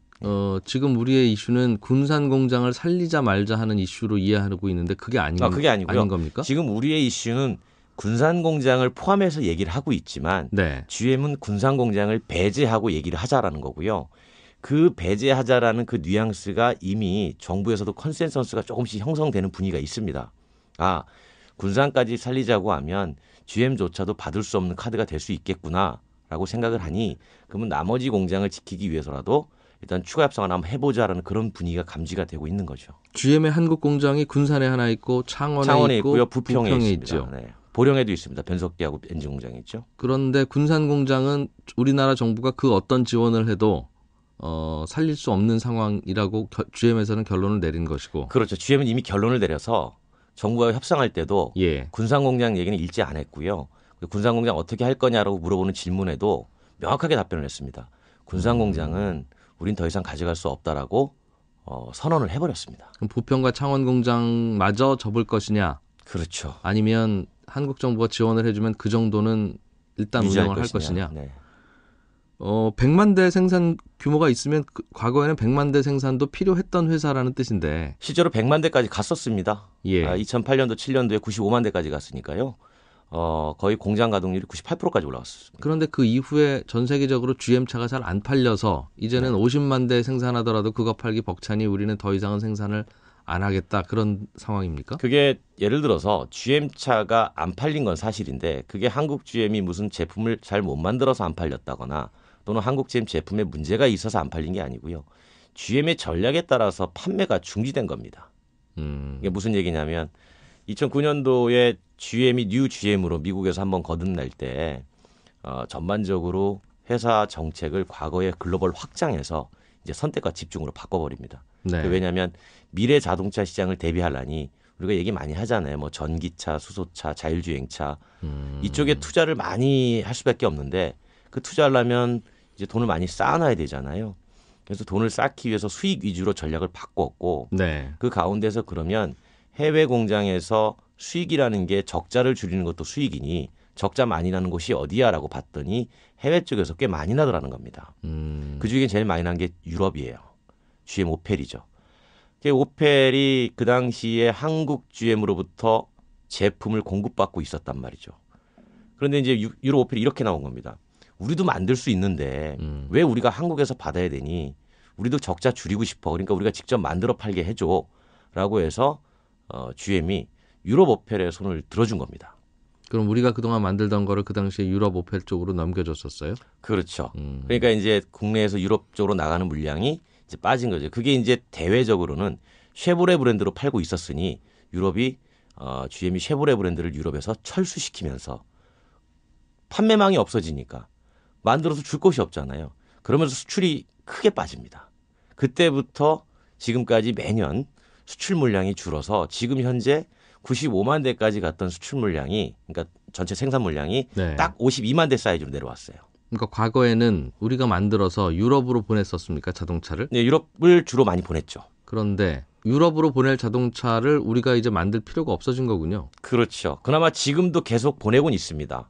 지금 우리의 이슈는 군산 공장을 살리자 말자 하는 이슈로 이해하고 있는데 그게 그게 아니고요. 아닌 겁니까? 지금 우리의 이슈는 군산 공장을 포함해서 얘기를 하고 있지만 네. GM은 군산 공장을 배제하고 얘기를 하자라는 거고요. 그 배제하자라는 그 뉘앙스가 이미 정부에서도 컨센서스가 조금씩 형성되는 분위기가 있습니다. 군산까지 살리자고 하면 GM조차도 받을 수 없는 카드가 될 수 있겠구나라고 생각을 하니 그러면 나머지 공장을 지키기 위해서라도 일단 추가 협상을 한번 해보자라는 그런 분위기가 감지가 되고 있는 거죠. GM의 한국 공장이 군산에 하나 있고 창원에 있고 있고요, 부평에 있습니다. 있죠. 네. 보령에도 있습니다. 변속기하고 엔진 공장이 있죠. 그런데 군산 공장은 우리나라 정부가 그 어떤 지원을 해도 살릴 수 없는 상황이라고 GM에서는 결론을 내린 것이고. 그렇죠. GM은 이미 결론을 내려서 정부와 협상할 때도 예. 군산 공장 얘기는 일제 안 했고요. 군산 공장 어떻게 할 거냐라고 물어보는 질문에도 명확하게 답변을 했습니다. 군산 공장은 우린 더 이상 가져갈 수 없다라고 선언을 해버렸습니다. 그럼 부평과 창원 공장마저 접을 것이냐? 그렇죠. 아니면 한국 정부가 지원을 해주면 그 정도는 일단 운영을 할 것이냐? 네. 100만 대 생산 규모가 있으면 과거에는 100만 대 생산도 필요했던 회사라는 뜻인데. 실제로 100만 대까지 갔었습니다. 예. 2008년도 7년도에 95만 대까지 갔으니까요. 거의 공장 가동률이 98%까지 올라갔습니다. 그런데 그 이후에 전 세계적으로 GM차가 잘 안 팔려서 이제는 50만 대 생산하더라도 그거 팔기 벅차니 우리는 더 이상은 생산을 안 하겠다 그런 상황입니까? 그게 예를 들어서 GM차가 안 팔린 건 사실인데 그게 한국 GM이 무슨 제품을 잘 못 만들어서 안 팔렸다거나 또는 한국 GM 제품에 문제가 있어서 안 팔린 게 아니고요. GM의 전략에 따라서 판매가 중지된 겁니다. 이게 무슨 얘기냐면 2009년도에 GM이 뉴 GM으로 미국에서 한번 거듭날 때 전반적으로 회사 정책을 과거의 글로벌 확장해서 이제 선택과 집중으로 바꿔버립니다. 네. 왜냐하면 미래 자동차 시장을 대비하려니 우리가 얘기 많이 하잖아요. 뭐 전기차, 수소차, 자율주행차 이쪽에 투자를 많이 할 수밖에 없는데 그 투자하려면 이제 돈을 많이 쌓아놔야 되잖아요. 그래서 돈을 쌓기 위해서 수익 위주로 전략을 바꿨고 네. 그 가운데서 그러면 해외 공장에서 수익이라는 게 적자를 줄이는 것도 수익이니 적자 많이 나는 곳이 어디야라고 봤더니 해외 쪽에서 꽤 많이 나더라는 겁니다. 그중에 제일 많이 난 게 유럽이에요. GM 오펠이죠. 오펠이 그 당시에 한국 GM으로부터 제품을 공급받고 있었단 말이죠. 그런데 이제 유럽 오펠이 이렇게 나온 겁니다. 우리도 만들 수 있는데 왜 우리가 한국에서 받아야 되니? 우리도 적자 줄이고 싶어. 그러니까 우리가 직접 만들어 팔게 해줘. 라고 해서 GM이 유럽 오펠에 손을 들어준 겁니다. 그럼 우리가 그동안 만들던 거를 그 당시에 유럽 오펠 쪽으로 넘겨줬었어요? 그렇죠. 그러니까 이제 국내에서 유럽 쪽으로 나가는 물량이 이제 빠진 거죠. 그게 이제 대외적으로는 쉐보레 브랜드로 팔고 있었으니 유럽이 GM이 쉐보레 브랜드를 유럽에서 철수시키면서 판매망이 없어지니까 만들어서 줄 곳이 없잖아요. 그러면서 수출이 크게 빠집니다. 그때부터 지금까지 매년 수출 물량이 줄어서 지금 현재 95만 대까지 갔던 수출 물량이 그러니까 전체 생산 물량이 네. 딱 52만 대 사이즈로 내려왔어요. 그러니까 과거에는 우리가 만들어서 유럽으로 보냈었습니까? 자동차를? 네, 유럽을 주로 많이 보냈죠. 그런데 유럽으로 보낼 자동차를 우리가 이제 만들 필요가 없어진 거군요. 그렇죠. 그나마 지금도 계속 보내곤 있습니다.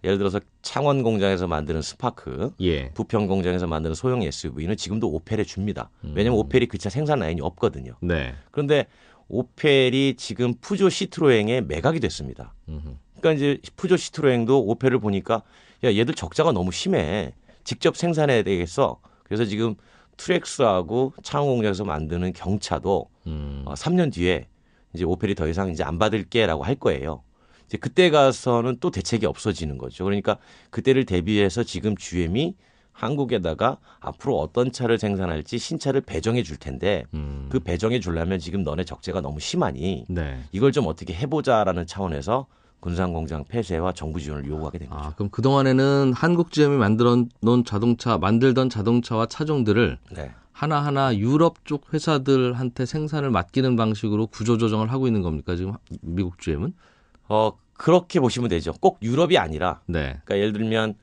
예를 들어서 창원 공장에서 만드는 스파크, 예. 부평 공장에서 만드는 소형 SUV는 지금도 오펠에 줍니다. 왜냐하면 오펠이 그 차 생산 라인이 없거든요. 네. 그런데 오펠이 지금 푸조 시트로행에 매각이 됐습니다. 그러니까 이제 푸조 시트로행도 오펠을 보니까 야 얘들 적자가 너무 심해. 직접 생산해야 되겠어. 그래서 지금 트렉스하고 창원 공장에서 만드는 경차도 3년 뒤에 이제 오펠이 더 이상 이제 안 받을게라고 할 거예요. 이제 그때 가서는 또 대책이 없어지는 거죠. 그러니까 그때를 대비해서 지금 GM이 한국에다가 앞으로 어떤 차를 생산할지 신차를 배정해 줄 텐데 그 배정해 주려면 지금 너네 적재가 너무 심하니 네. 이걸 좀 어떻게 해보자라는 차원에서 군산공장 폐쇄와 정부 지원을 요구하게 된 거죠. 그럼 그동안에는 한국 GM이 만들던 자동차와 차종들을 네. 하나하나 유럽 쪽 회사들한테 생산을 맡기는 방식으로 구조조정을 하고 있는 겁니까? 지금 미국 GM은? 그렇게 보시면 되죠. 꼭 유럽이 아니라 네. 그러니까 예를 들면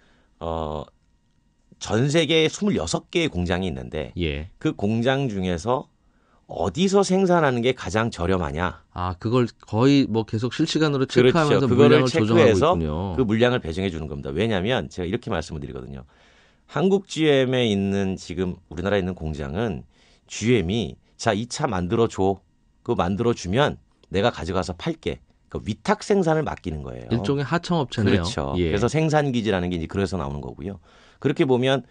전 세계에 26개의 공장이 있는데 예. 그 공장 중에서 어디서 생산하는 게 가장 저렴하냐. 그걸 거의 뭐 계속 실시간으로 체크하면서 그렇죠. 그거를 물량을 조정하고 체크해서 있군요. 그 물량을 배정해 주는 겁니다. 왜냐하면 제가 이렇게 말씀을 드리거든요. 한국 GM에 있는 지금 우리나라에 있는 공장은 GM이 자, 이 차 만들어 줘. 그거 만들어 주면 내가 가져가서 팔게. 그 위탁 생산을 맡기는 거예요. 일종의 하청업체네요. 그렇죠. 예. 그래서 생산 기지라는 게 이제 그래서 나오는 거고요. 그렇게 보면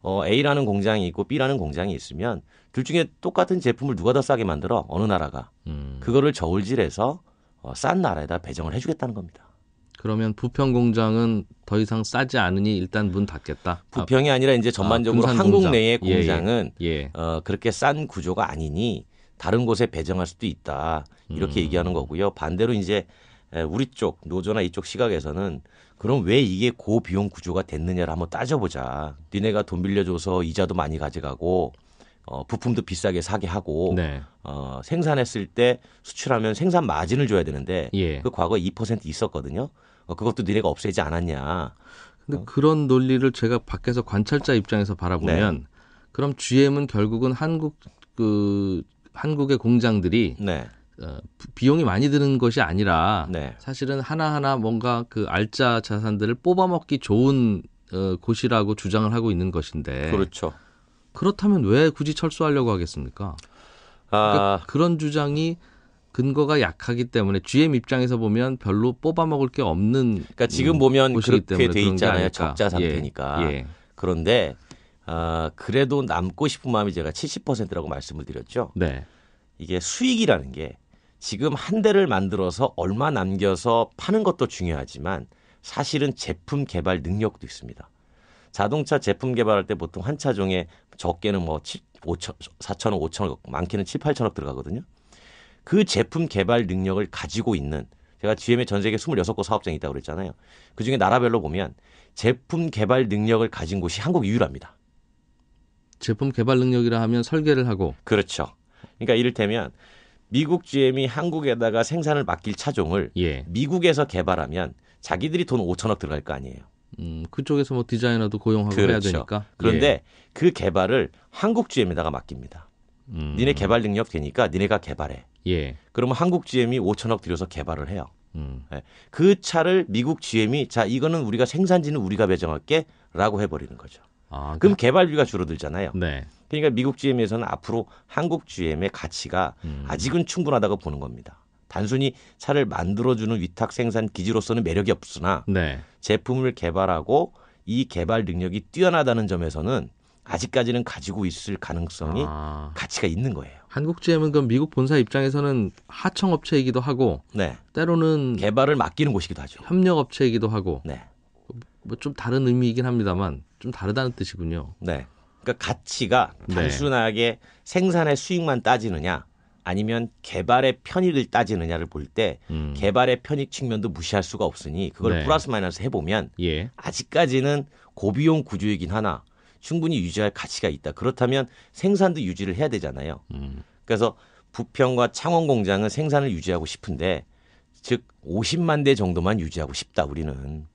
A라는 공장이 있고 B라는 공장이 있으면 둘 중에 똑같은 제품을 누가 더 싸게 만들어? 어느 나라가. 그거를 저울질해서 싼 나라에다 배정을 해주겠다는 겁니다. 그러면 부평 공장은 더 이상 싸지 않으니 일단 문 닫겠다. 부평이 아니라 이제 전반적으로 군산 한국 공장. 내의 예, 공장은 예. 그렇게 싼 구조가 아니니 다른 곳에 배정할 수도 있다. 이렇게 얘기하는 거고요. 반대로 이제 우리 쪽 노조나 이쪽 시각에서는 그럼 왜 이게 고비용 구조가 됐느냐를 한번 따져보자. 니네가 돈 빌려줘서 이자도 많이 가져가고 부품도 비싸게 사게 하고 네. 생산했을 때 수출하면 생산 마진을 줘야 되는데 예. 그 과거에 2% 있었거든요. 그것도 니네가 없애지 않았냐. 근데 그런 논리를 제가 밖에서 관찰자 입장에서 바라보면 네. 그럼 GM은 결국은 한국의 공장들이 네. 비용이 많이 드는 것이 아니라 네. 사실은 하나하나 뭔가 그 알짜 자산들을 뽑아먹기 좋은 곳이라고 주장을 하고 있는 것인데 그렇죠. 그렇다면 왜 굳이 철수하려고 하겠습니까? 그러니까 그런 주장이 근거가 약하기 때문에 GM 입장에서 보면 별로 뽑아먹을 게 없는 그러니까 지금 보면 곳이기 그렇게 때문에 돼 그런 게 있잖아요. 아닐까. 적자 상태니까. 예. 그런데 그래도 남고 싶은 마음이 제가 70%라고 말씀을 드렸죠. 네. 이게 수익이라는 게 지금 한 대를 만들어서 얼마 남겨서 파는 것도 중요하지만 사실은 제품 개발 능력도 있습니다. 자동차 제품 개발할 때 보통 한 차종에 적게는 뭐 4천억, 5천억, 많게는 7, 8천억 들어가거든요. 그 제품 개발 능력을 가지고 있는 제가 GM에 전 세계 26곳 사업장이 있다고 그랬잖아요. 그중에 나라별로 보면 제품 개발 능력을 가진 곳이 한국이 유일합니다. 제품 개발 능력이라 하면 설계를 하고 그렇죠. 그러니까 이를테면 미국 GM이 한국에다가 생산을 맡길 차종을 예. 미국에서 개발하면 자기들이 돈 5천억 들어갈 거 아니에요. 그쪽에서 뭐 디자이너도 고용하고 그렇죠. 해야 되니까. 그런데 예. 그 개발을 한국 GM에다가 맡깁니다. 니네 개발 능력 되니까 니네가 개발해. 예. 그러면 한국 GM이 5천억 들여서 개발을 해요. 네. 그 차를 미국 GM이 자 이거는 우리가 생산지는 우리가 배정할게 라고 해버리는 거죠. 그럼 개발비가 줄어들잖아요. 네. 그러니까 미국 GM에서는 앞으로 한국 GM의 가치가 아직은 충분하다고 보는 겁니다. 단순히 차를 만들어주는 위탁 생산 기지로서는 매력이 없으나 네. 제품을 개발하고 이 개발 능력이 뛰어나다는 점에서는 아직까지는 가지고 있을 가능성이 가치가 있는 거예요. 한국 GM은 그럼 미국 본사 입장에서는 하청업체이기도 하고 네. 때로는 개발을 맡기는 곳이기도 하죠. 협력업체이기도 하고 네. 뭐 좀 다른 의미이긴 합니다만 좀 다르다는 뜻이군요. 네. 그러니까 가치가 네. 단순하게 생산의 수익만 따지느냐 아니면 개발의 편익을 따지느냐를 볼 때 개발의 편익 측면도 무시할 수가 없으니 그걸 네. 플러스 마이너스 해보면 예. 아직까지는 고비용 구조이긴 하나 충분히 유지할 가치가 있다. 그렇다면 생산도 유지를 해야 되잖아요. 그래서 부평과 창원 공장은 생산을 유지하고 싶은데 즉 50만 대 정도만 유지하고 싶다 우리는.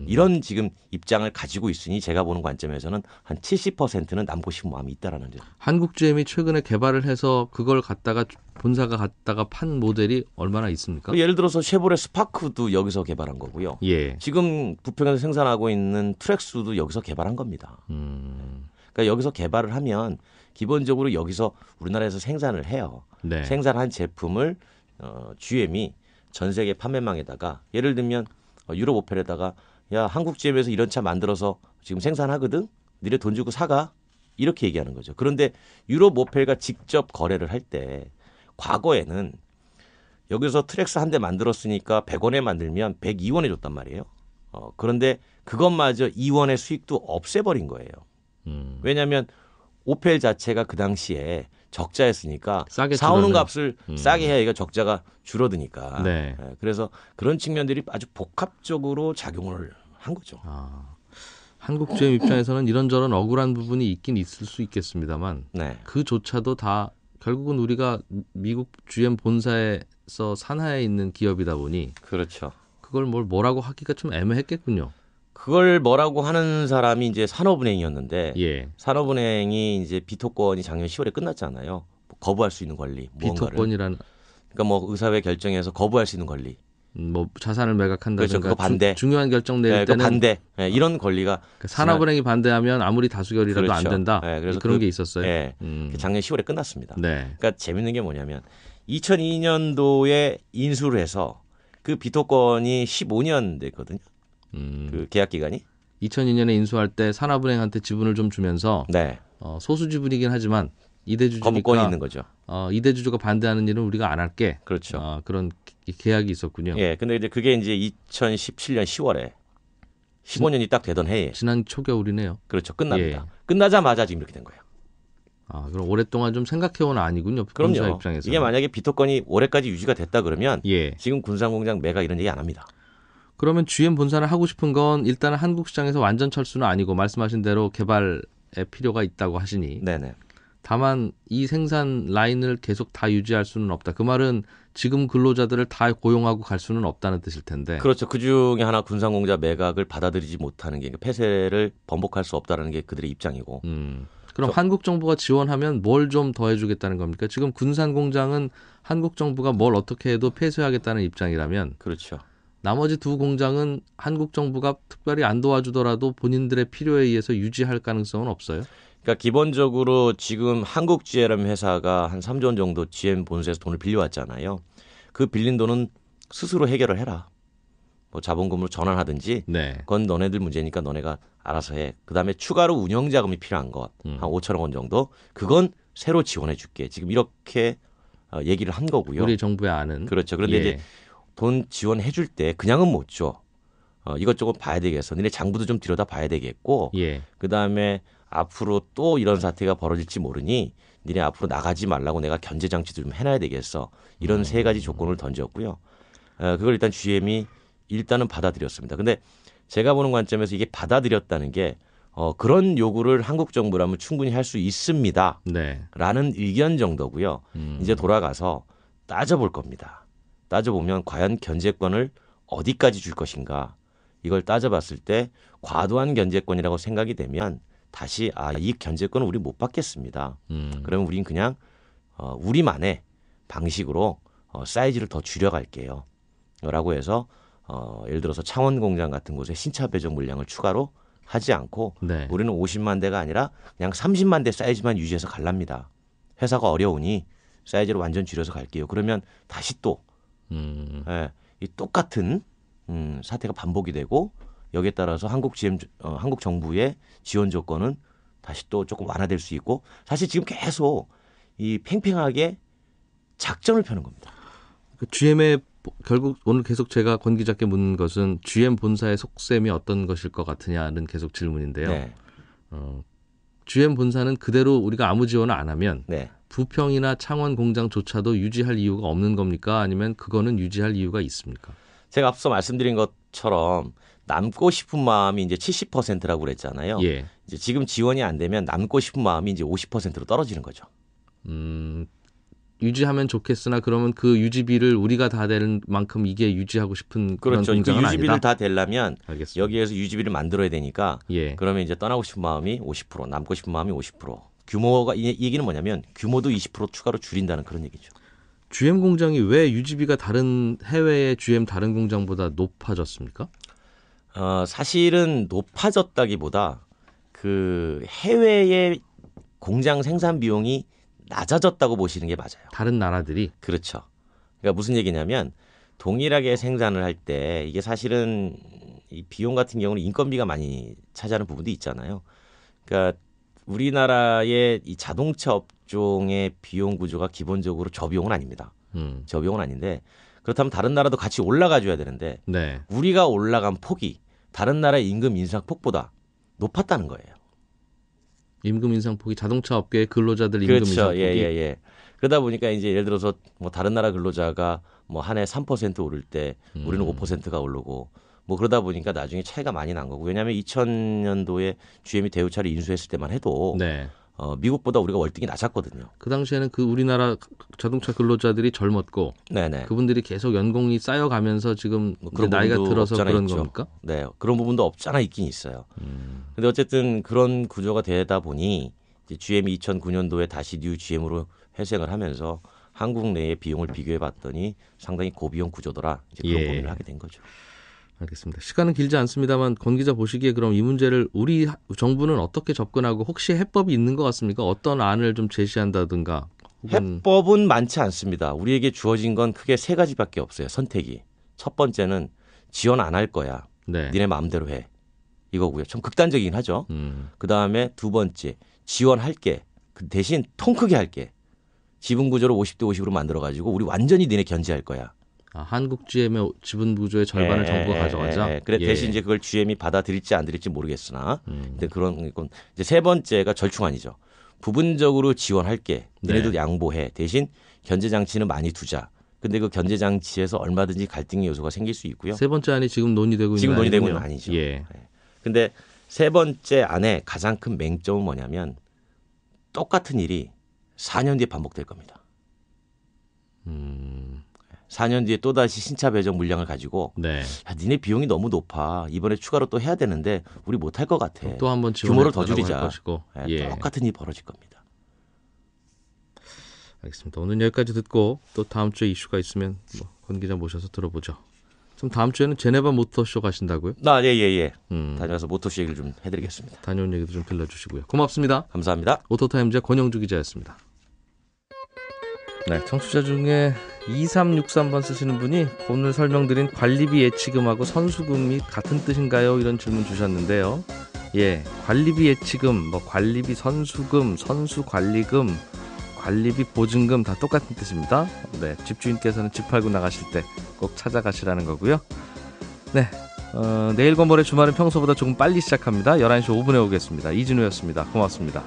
이런 지금 입장을 가지고 있으니 제가 보는 관점에서는 한 70%는 남고 싶은 마음이 있다라는 점. 한국GM이 최근에 개발을 해서 그걸 갖다가 본사가 갖다가 판 모델이 얼마나 있습니까? 예를 들어서 쉐보레 스파크도 여기서 개발한 거고요. 예. 지금 부평에서 생산하고 있는 트랙스도 여기서 개발한 겁니다. 그러니까 여기서 개발을 하면 기본적으로 여기서 우리나라에서 생산을 해요. 네. 생산한 제품을 GM이 전 세계 판매망에다가 예를 들면 유럽 오펠에다가 야 한국 GM에서 이런 차 만들어서 지금 생산하거든. 니네 돈 주고 사가. 이렇게 얘기하는 거죠. 그런데 유럽 오펠과 직접 거래를 할 때 과거에는 여기서 트랙스 한 대 만들었으니까 100원에 만들면 102원에 줬단 말이에요. 그런데 그것마저 2원의 수익도 없애버린 거예요. 왜냐하면 오펠 자체가 그 당시에 적자였으니까 싸게 사오는 줄어든. 값을 싸게 해야 이가 적자가 줄어드니까. 네. 그래서 그런 측면들이 아주 복합적으로 작용을 한 거죠. 한국GM 입장에서는 이런저런 억울한 부분이 있긴 있을 수 있겠습니다만 네. 그조차도 다 결국은 우리가 미국 GM 본사에서 산하에 있는 기업이다 보니 그렇죠. 그걸 뭐라고 하기가 좀 애매했겠군요. 그걸 뭐라고 하는 사람이 이제 산업은행이었는데 예. 산업은행이 이제 비토권이 작년 10월에 끝났잖아요. 뭐 거부할 수 있는 권리, 무언가를. 비토권이라는 그러니까 뭐 의사회 결정에서 거부할 수 있는 권리. 뭐 자산을 매각한다든가 그렇죠. 그거 반대. 중요한 결정 낼 네, 그 때는 반대. 네, 이런 권리가 산업은행이 반대하면 아무리 다수결이라도 그렇죠. 안 된다. 네, 그래서 그런 게 있었어요. 네, 작년 10월에 끝났습니다. 네. 그러니까 재밌는 게 뭐냐면 2002년도에 인수를 해서 그 비토권이 15년 됐거든요. 그 계약 기간이. 2002년에 인수할 때 산업은행한테 지분을 좀 주면서 네. 소수 지분이긴 하지만 이대주주니까 거부권이 있는 거죠. 이대주주가 반대하는 일은 우리가 안 할게. 그렇죠. 그런 계약이 있었군요. 예, 근데 이제 그게 이제 2017년 10월에 15년이 딱 되던 해에 지난 초겨울이네요. 그렇죠. 끝납니다. 예. 끝나자마자 지금 이렇게 된 거예요. 그럼 오랫동안 좀 생각해온 아니군요. 본사 그럼요. 입장에서. 이게 만약에 비토권이 올해까지 유지가 됐다 그러면 예. 지금 군산공장 매각 이런 얘기 안 합니다. 그러면 GM 본사는 하고 싶은 건 일단은 한국 시장에서 완전 철수는 아니고 말씀하신 대로 개발에 필요가 있다고 하시니 네네. 다만 이 생산 라인을 계속 다 유지할 수는 없다. 그 말은 지금 근로자들을 다 고용하고 갈 수는 없다는 뜻일 텐데. 그렇죠. 그 중에 하나 군산공장 매각을 받아들이지 못하는 게 폐쇄를 번복할 수 없다는 게 그들의 입장이고. 그럼 한국 정부가 지원하면 뭘 좀 더 해주겠다는 겁니까? 지금 군산공장은 한국 정부가 뭘 어떻게 해도 폐쇄하겠다는 입장이라면 그렇죠. 나머지 두 공장은 한국 정부가 특별히 안 도와주더라도 본인들의 필요에 의해서 유지할 가능성은 없어요? 그러니까 기본적으로 지금 한국 GM 회사가 한 3조 원 정도 GM 본사에서 돈을 빌려왔잖아요. 그 빌린 돈은 스스로 해결을 해라. 뭐 자본금으로 전환하든지 네. 그건 너네들 문제니까 너네가 알아서 해. 그다음에 추가로 운영 자금이 필요한 것 한 5천억 원 정도 그건 새로 지원해 줄게. 지금 이렇게 얘기를 한 거고요. 우리 정부에 아는. 그렇죠. 그런데 이제 돈 지원해 줄 때 그냥은 못 줘. 이것저것 봐야 되겠어. 니네 장부도 좀 들여다 봐야 되겠고 예. 그다음에 앞으로 또 이런 사태가 벌어질지 모르니 니네 앞으로 나가지 말라고 내가 견제 장치도 좀 해놔야 되겠어. 이런 세 가지 조건을 던졌고요. 그걸 일단 GM이 일단은 받아들였습니다. 근데 제가 보는 관점에서 이게 받아들였다는 게 그런 요구를 한국 정부라면 충분히 할 수 있습니다. 네. 라는 의견 정도고요. 이제 돌아가서 따져볼 겁니다. 따져보면 과연 견제권을 어디까지 줄 것인가. 이걸 따져봤을 때 과도한 견제권이라고 생각이 되면 다시 이 견제권은 우리 못 받겠습니다. 그러면 우린 그냥 우리만의 방식으로 사이즈를 더 줄여갈게요. 라고 해서 예를 들어서 창원 공장 같은 곳에 신차 배정 물량을 추가로 하지 않고 네. 우리는 50만 대가 아니라 그냥 30만 대 사이즈만 유지해서 갈랍니다. 회사가 어려우니 사이즈를 완전 줄여서 갈게요. 그러면 다시 또 이 똑같은 사태가 반복이 되고 여기에 따라서 한국 정부의 지원 조건은 다시 또 조금 완화될 수 있고 사실 지금 계속 이 팽팽하게 작전을 펴는 겁니다. GM의 결국 오늘 계속 제가 권 기자께 묻는 것은 GM 본사의 속셈이 어떤 것일 것 같으냐는 계속 질문인데요. 네. GM 본사는 그대로 우리가 아무 지원을 안 하면 네. 부평이나 창원 공장조차도 유지할 이유가 없는 겁니까? 아니면 그거는 유지할 이유가 있습니까? 제가 앞서 말씀드린 것처럼 남고 싶은 마음이 이제 70%라고 그랬잖아요. 예. 이제 지금 지원이 안 되면 남고 싶은 마음이 이제 50%로 떨어지는 거죠. 유지하면 좋겠으나 그러면 그 유지비를 우리가 다 되는 만큼 이게 유지하고 싶은 그런 그렇죠. 그 공장은 유지비를 아니다. 다 되려면 알겠습니다. 여기에서 유지비를 만들어야 되니까 예. 그러면 이제 떠나고 싶은 마음이 50%, 남고 싶은 마음이 50%. 규모가 이 얘기는 뭐냐면 규모도 20% 추가로 줄인다는 그런 얘기죠. GM 공장이 왜 유지비가 다른 해외의 GM 다른 공장보다 높아졌습니까? 사실은 높아졌다기보다 그 해외의 공장 생산 비용이 낮아졌다고 보시는 게 맞아요. 다른 나라들이 그렇죠. 그러니까 무슨 얘기냐면 동일하게 생산을 할 때 이게 사실은 이 비용 같은 경우는 인건비가 많이 차지하는 부분도 있잖아요. 그러니까 우리나라의 이 자동차 업종의 비용 구조가 기본적으로 저비용은 아닙니다. 저비용은 아닌데 그렇다면 다른 나라도 같이 올라가 줘야 되는데 네. 우리가 올라간 폭이 다른 나라의 임금 인상 폭보다 높았다는 거예요. 임금 인상폭이 자동차 업계의 근로자들 임금 그렇죠. 인상폭이 예. 그러다 보니까 이제 예를 들어서 뭐 다른 나라 근로자가 뭐 한 해 3% 오를 때 우리는 5%가 오르고 뭐 그러다 보니까 나중에 차이가 많이 난 거고 왜냐하면 2000년도에 GM이 대우차를 인수했을 때만 해도 네. 미국보다 우리가 월등히 낮았거든요. 그 당시에는 그 우리나라 자동차 근로자들이 젊었고 네네. 그분들이 계속 연공이 쌓여가면서 지금 뭐 이제 그런 나이가 부분도 들어서 없잖아 그런 있죠. 겁니까? 네, 그런 부분도 없잖아 있긴 있어요. 근데 어쨌든 그런 구조가 되다 보니 이제 GM이 2009년도에 다시 뉴 GM으로 회생을 하면서 한국 내의 비용을 비교해 봤더니 상당히 고비용 구조더라. 이제 그런 예. 고민을 하게 된 거죠. 알겠습니다. 시간은 길지 않습니다만 권 기자 보시기에 그럼 이 문제를 우리 정부는 어떻게 접근하고 혹시 해법이 있는 것 같습니까? 어떤 안을 좀 제시한다든가. 혹은 해법은 많지 않습니다. 우리에게 주어진 건 크게 세 가지밖에 없어요. 선택이. 첫 번째는 지원 안 할 거야. 네. 니네 마음대로 해. 이거고요. 좀 극단적이긴 하죠. 음. 그다음에 두 번째 지원할게. 그 대신 통 크게 할게. 지분 구조를 50대 50으로 만들어가지고 우리 완전히 니네 견제할 거야. 한국 GM의 지분 구조의 절반을 정부가 가져가자. 그래 예. 대신 이제 그걸 GM이 받아들일지 안 들일지 모르겠으나, 근데 그런 건 이제 세 번째가 절충안이죠. 부분적으로 지원할게. 니네도 네. 양보해. 대신 견제 장치는 많이 두자. 근데 그 견제 장치에서 얼마든지 갈등의 요소가 생길 수 있고요. 세 번째 안이 지금 논의되고 지금 있는 논의되고 아니군요. 있는 아니죠. 예. 근데 세 번째 안에 가장 큰 맹점은 뭐냐면 똑같은 일이 4년 뒤에 반복될 겁니다. 4년 뒤에 또다시 신차 배정 물량을 가지고 네. 야, 니네 비용이 너무 높아. 이번에 추가로 또 해야 되는데 우리 못할 것 같아. 또 한번 규모를 더 줄이자. 것이고. 네, 예. 똑같은 일이 벌어질 겁니다. 알겠습니다. 오늘 여기까지 듣고 또 다음 주에 이슈가 있으면 권 기자 모셔서 들어보죠. 그럼 다음 주에는 제네바 모터쇼 가신다고요? 예. 다녀와서 모터쇼 얘기를 좀 해드리겠습니다. 다녀온 얘기도 좀 들려주시고요. 고맙습니다. 감사합니다. 오토타임즈의 권영주 기자였습니다. 네, 청취자 중에 2363번 쓰시는 분이 오늘 설명드린 관리비 예치금하고 선수금이 같은 뜻인가요? 이런 질문 주셨는데요. 예, 관리비 예치금, 관리비 선수금, 선수관리금, 관리비 보증금 다 똑같은 뜻입니다. 네, 집주인께서는 집 팔고 나가실 때 꼭 찾아가시라는 거고요. 네, 내일과 모레 주말은 평소보다 조금 빨리 시작합니다. 11시 5분에 오겠습니다. 이진우였습니다. 고맙습니다.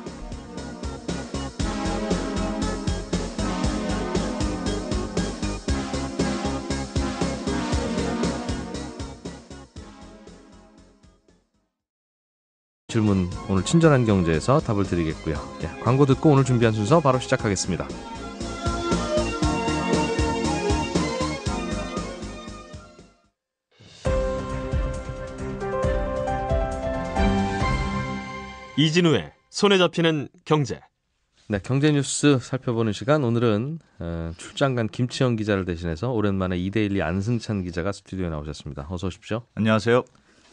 질문 오늘 친절한 경제에서 답을 드리겠고요. 네, 광고 듣고 오늘 준비한 순서 바로 시작하겠습니다. 이진우의 손에 잡히는 경제. 네, 경제 뉴스 살펴보는 시간. 오늘은 출장 간 김치영 기자를 대신해서 오랜만에 이데일리 안승찬 기자가 스튜디오에 나오셨습니다. 어서 오십시오. 안녕하세요.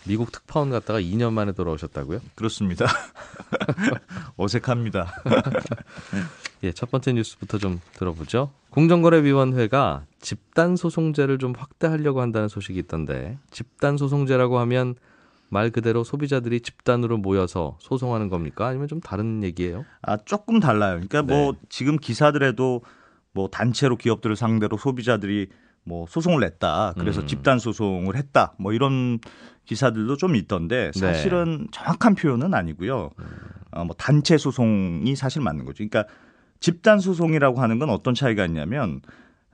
미국 특파원 갔다가 2년 만에 돌아오셨다고요? 그렇습니다. 어색합니다. 예, 첫 번째 뉴스부터 좀 들어보죠. 공정거래위원회가 집단소송제를 좀 확대하려고 한다는 소식이 있던데, 집단소송제라고 하면 말 그대로 소비자들이 집단으로 모여서 소송하는 겁니까? 아니면 좀 다른 얘기예요? 조금 달라요. 그러니까 네. 지금 기사들에도 단체로 기업들을 상대로 소비자들이 소송을 냈다. 그래서 집단 소송을 했다. 이런 기사들도 좀 있던데 사실은 정확한 표현은 아니고요. 단체 소송이 사실 맞는 거죠. 그러니까 집단 소송이라고 하는 건 어떤 차이가 있냐면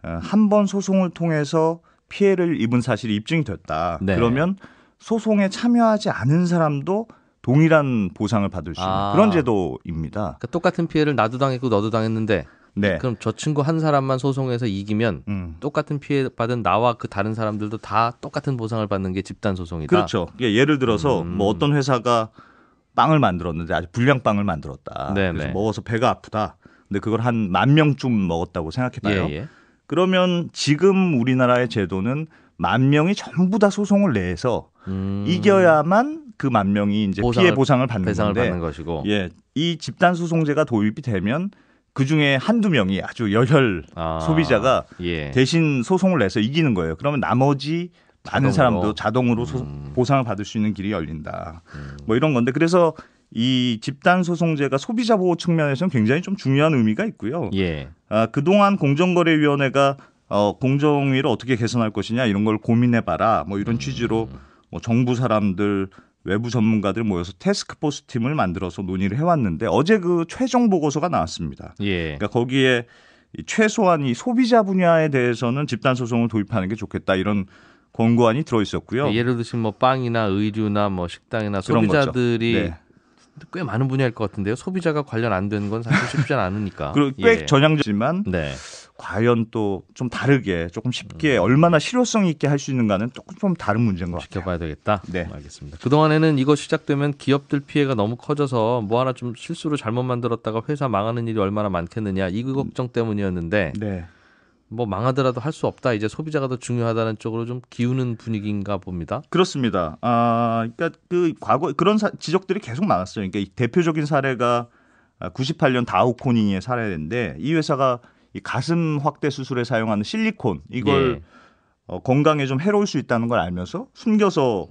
한 번 소송을 통해서 피해를 입은 사실이 입증이 됐다. 네. 그러면 소송에 참여하지 않은 사람도 동일한 보상을 받을 수 있는 그런 제도입니다. 그러니까 똑같은 피해를 나도 당했고 너도 당했는데 네. 그럼 저 친구 한 사람만 소송해서 이기면 똑같은 피해 받은 나와 그 다른 사람들도 다 똑같은 보상을 받는 게 집단 소송이다. 그렇죠. 예를 들어서 뭐 어떤 회사가 빵을 만들었는데 아주 불량 빵을 만들었다. 네네. 그래서 먹어서 배가 아프다. 근데 그걸 한 10,000명쯤 먹었다고 생각해봐요. 예. 그러면 지금 우리나라의 제도는 10,000명이 전부 다 소송을 내서 이겨야만 그 10,000명이 이제 피해 보상을 받는 배상을 건데, 받는 것이고. 예, 이 집단 소송제가 도입이 되면 그 중에 한두 명이 아주 열혈 소비자가 예. 대신 소송을 내서 이기는 거예요. 그러면 나머지 많은 사람도 자동으로 보상을 받을 수 있는 길이 열린다. 뭐 이런 건데, 그래서 이 집단 소송제가 소비자 보호 측면에서는 굉장히 좀 중요한 의미가 있고요. 예. 그동안 공정거래위원회가 공정위를 어떻게 개선할 것이냐 이런 걸 고민해봐라. 뭐 이런 취지로 뭐 정부 사람들, 외부 전문가들 모여서 태스크포스 팀을 만들어서 논의를 해왔는데 어제 그 최종 보고서가 나왔습니다. 예. 그러니까 거기에 최소한 이 소비자 분야에 대해서는 집단 소송을 도입하는 게 좋겠다 이런 권고안이 들어있었고요. 예를 들면 뭐 빵이나 의류나 뭐 식당이나 그런 소비자들이 거죠. 네. 꽤 많은 분야일 것 같은데요. 소비자가 관련 안 되는 건 사실 쉽지 않으니까. 그리고 꽤 전향적이지만 네. 과연 또 좀 다르게 조금 쉽게 얼마나 실효성 있게 할 수 있는가는 조금 좀 다른 문제인 것 같아요. 지켜봐야 되겠다. 네. 알겠습니다. 그동안에는 이거 시작되면 기업들 피해가 너무 커져서 뭐 하나 좀 실수로 잘못 만들었다가 회사 망하는 일이 얼마나 많겠느냐 이 걱정 때문이었는데 네. 뭐 망하더라도 할 수 없다. 이제 소비자가 더 중요하다는 쪽으로 좀 기우는 분위기인가 봅니다. 그렇습니다. 그러니까 그 과거 그런 지적들이 계속 많았어요. 그러니까 이 대표적인 사례가 98년 다우코닝의 사례인데 이 회사가 이 가슴 확대 수술에 사용하는 실리콘 이걸 건강에 좀 해로울 수 있다는 걸 알면서 숨겨서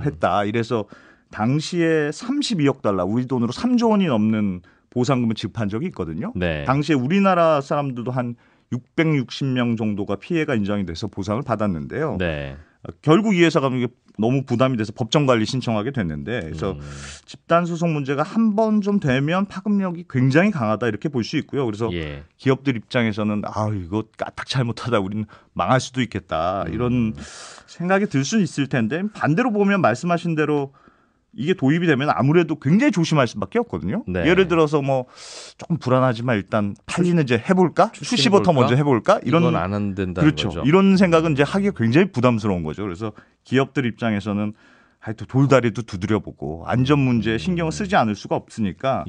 했다. 이래서 당시에 32억 달러, 우리 돈으로 3조 원이 넘는 보상금을 지급한 적이 있거든요. 네. 당시에 우리나라 사람들도 한 660명 정도가 피해가 인정이 돼서 보상을 받았는데요. 네. 결국 이 회사가 이게 너무 부담이 돼서 법정 관리 신청하게 됐는데, 그래서 집단 소송 문제가 한 번 좀 되면 파급력이 굉장히 강하다 이렇게 볼 수 있고요. 그래서 기업들 입장에서는 이거 까딱 잘못하다 우리는 망할 수도 있겠다 이런 생각이 들 수 있을 텐데, 반대로 보면 말씀하신 대로 이게 도입이 되면 아무래도 굉장히 조심할 수밖에 없거든요. 네. 예를 들어서 뭐 조금 불안하지만 일단 팔리는 이제 해볼까? 수시부터 먼저 해볼까? 이건 안 된다는 그렇죠. 거죠. 이런 생각은 이제 하기가 굉장히 부담스러운 거죠. 그래서 기업들 입장에서는 하여튼 돌다리도 두드려보고 안전 문제에 신경을 쓰지 않을 수가 없으니까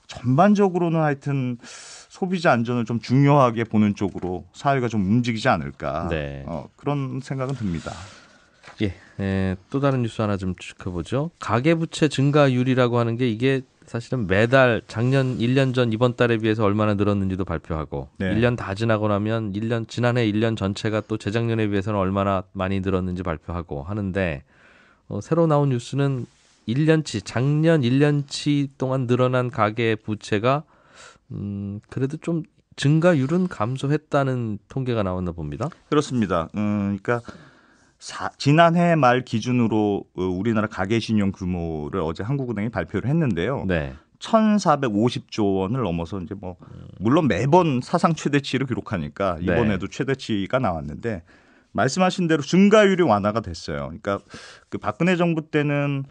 전반적으로는 하여튼 소비자 안전을 좀 중요하게 보는 쪽으로 사회가 좀 움직이지 않을까 그런 생각은 듭니다. 또 다른 뉴스 하나 좀 지켜보죠. 가계부채 증가율이라고 하는 게 이게 사실은 매달 작년 1년 전 이번 달에 비해서 얼마나 늘었는지도 발표하고 1년 다 지나고 나면 지난해 1년 전체가 또 재작년에 비해서는 얼마나 많이 늘었는지 발표하고 하는데 새로 나온 뉴스는 작년 1년치 동안 늘어난 가계 부채가 그래도 좀 증가율은 감소했다는 통계가 나왔나 봅니다. 그렇습니다. 그러니까 지난해 말 기준으로 우리나라 가계신용 규모를 어제 한국은행이 발표를 했는데요. 1,450조 원을 넘어서 이제 뭐 물론 매번 사상 최대치를 기록하니까 이번에도 최대치가 나왔는데 말씀하신 대로 증가율이 완화가 됐어요. 그러니까 그 박근혜 정부 때는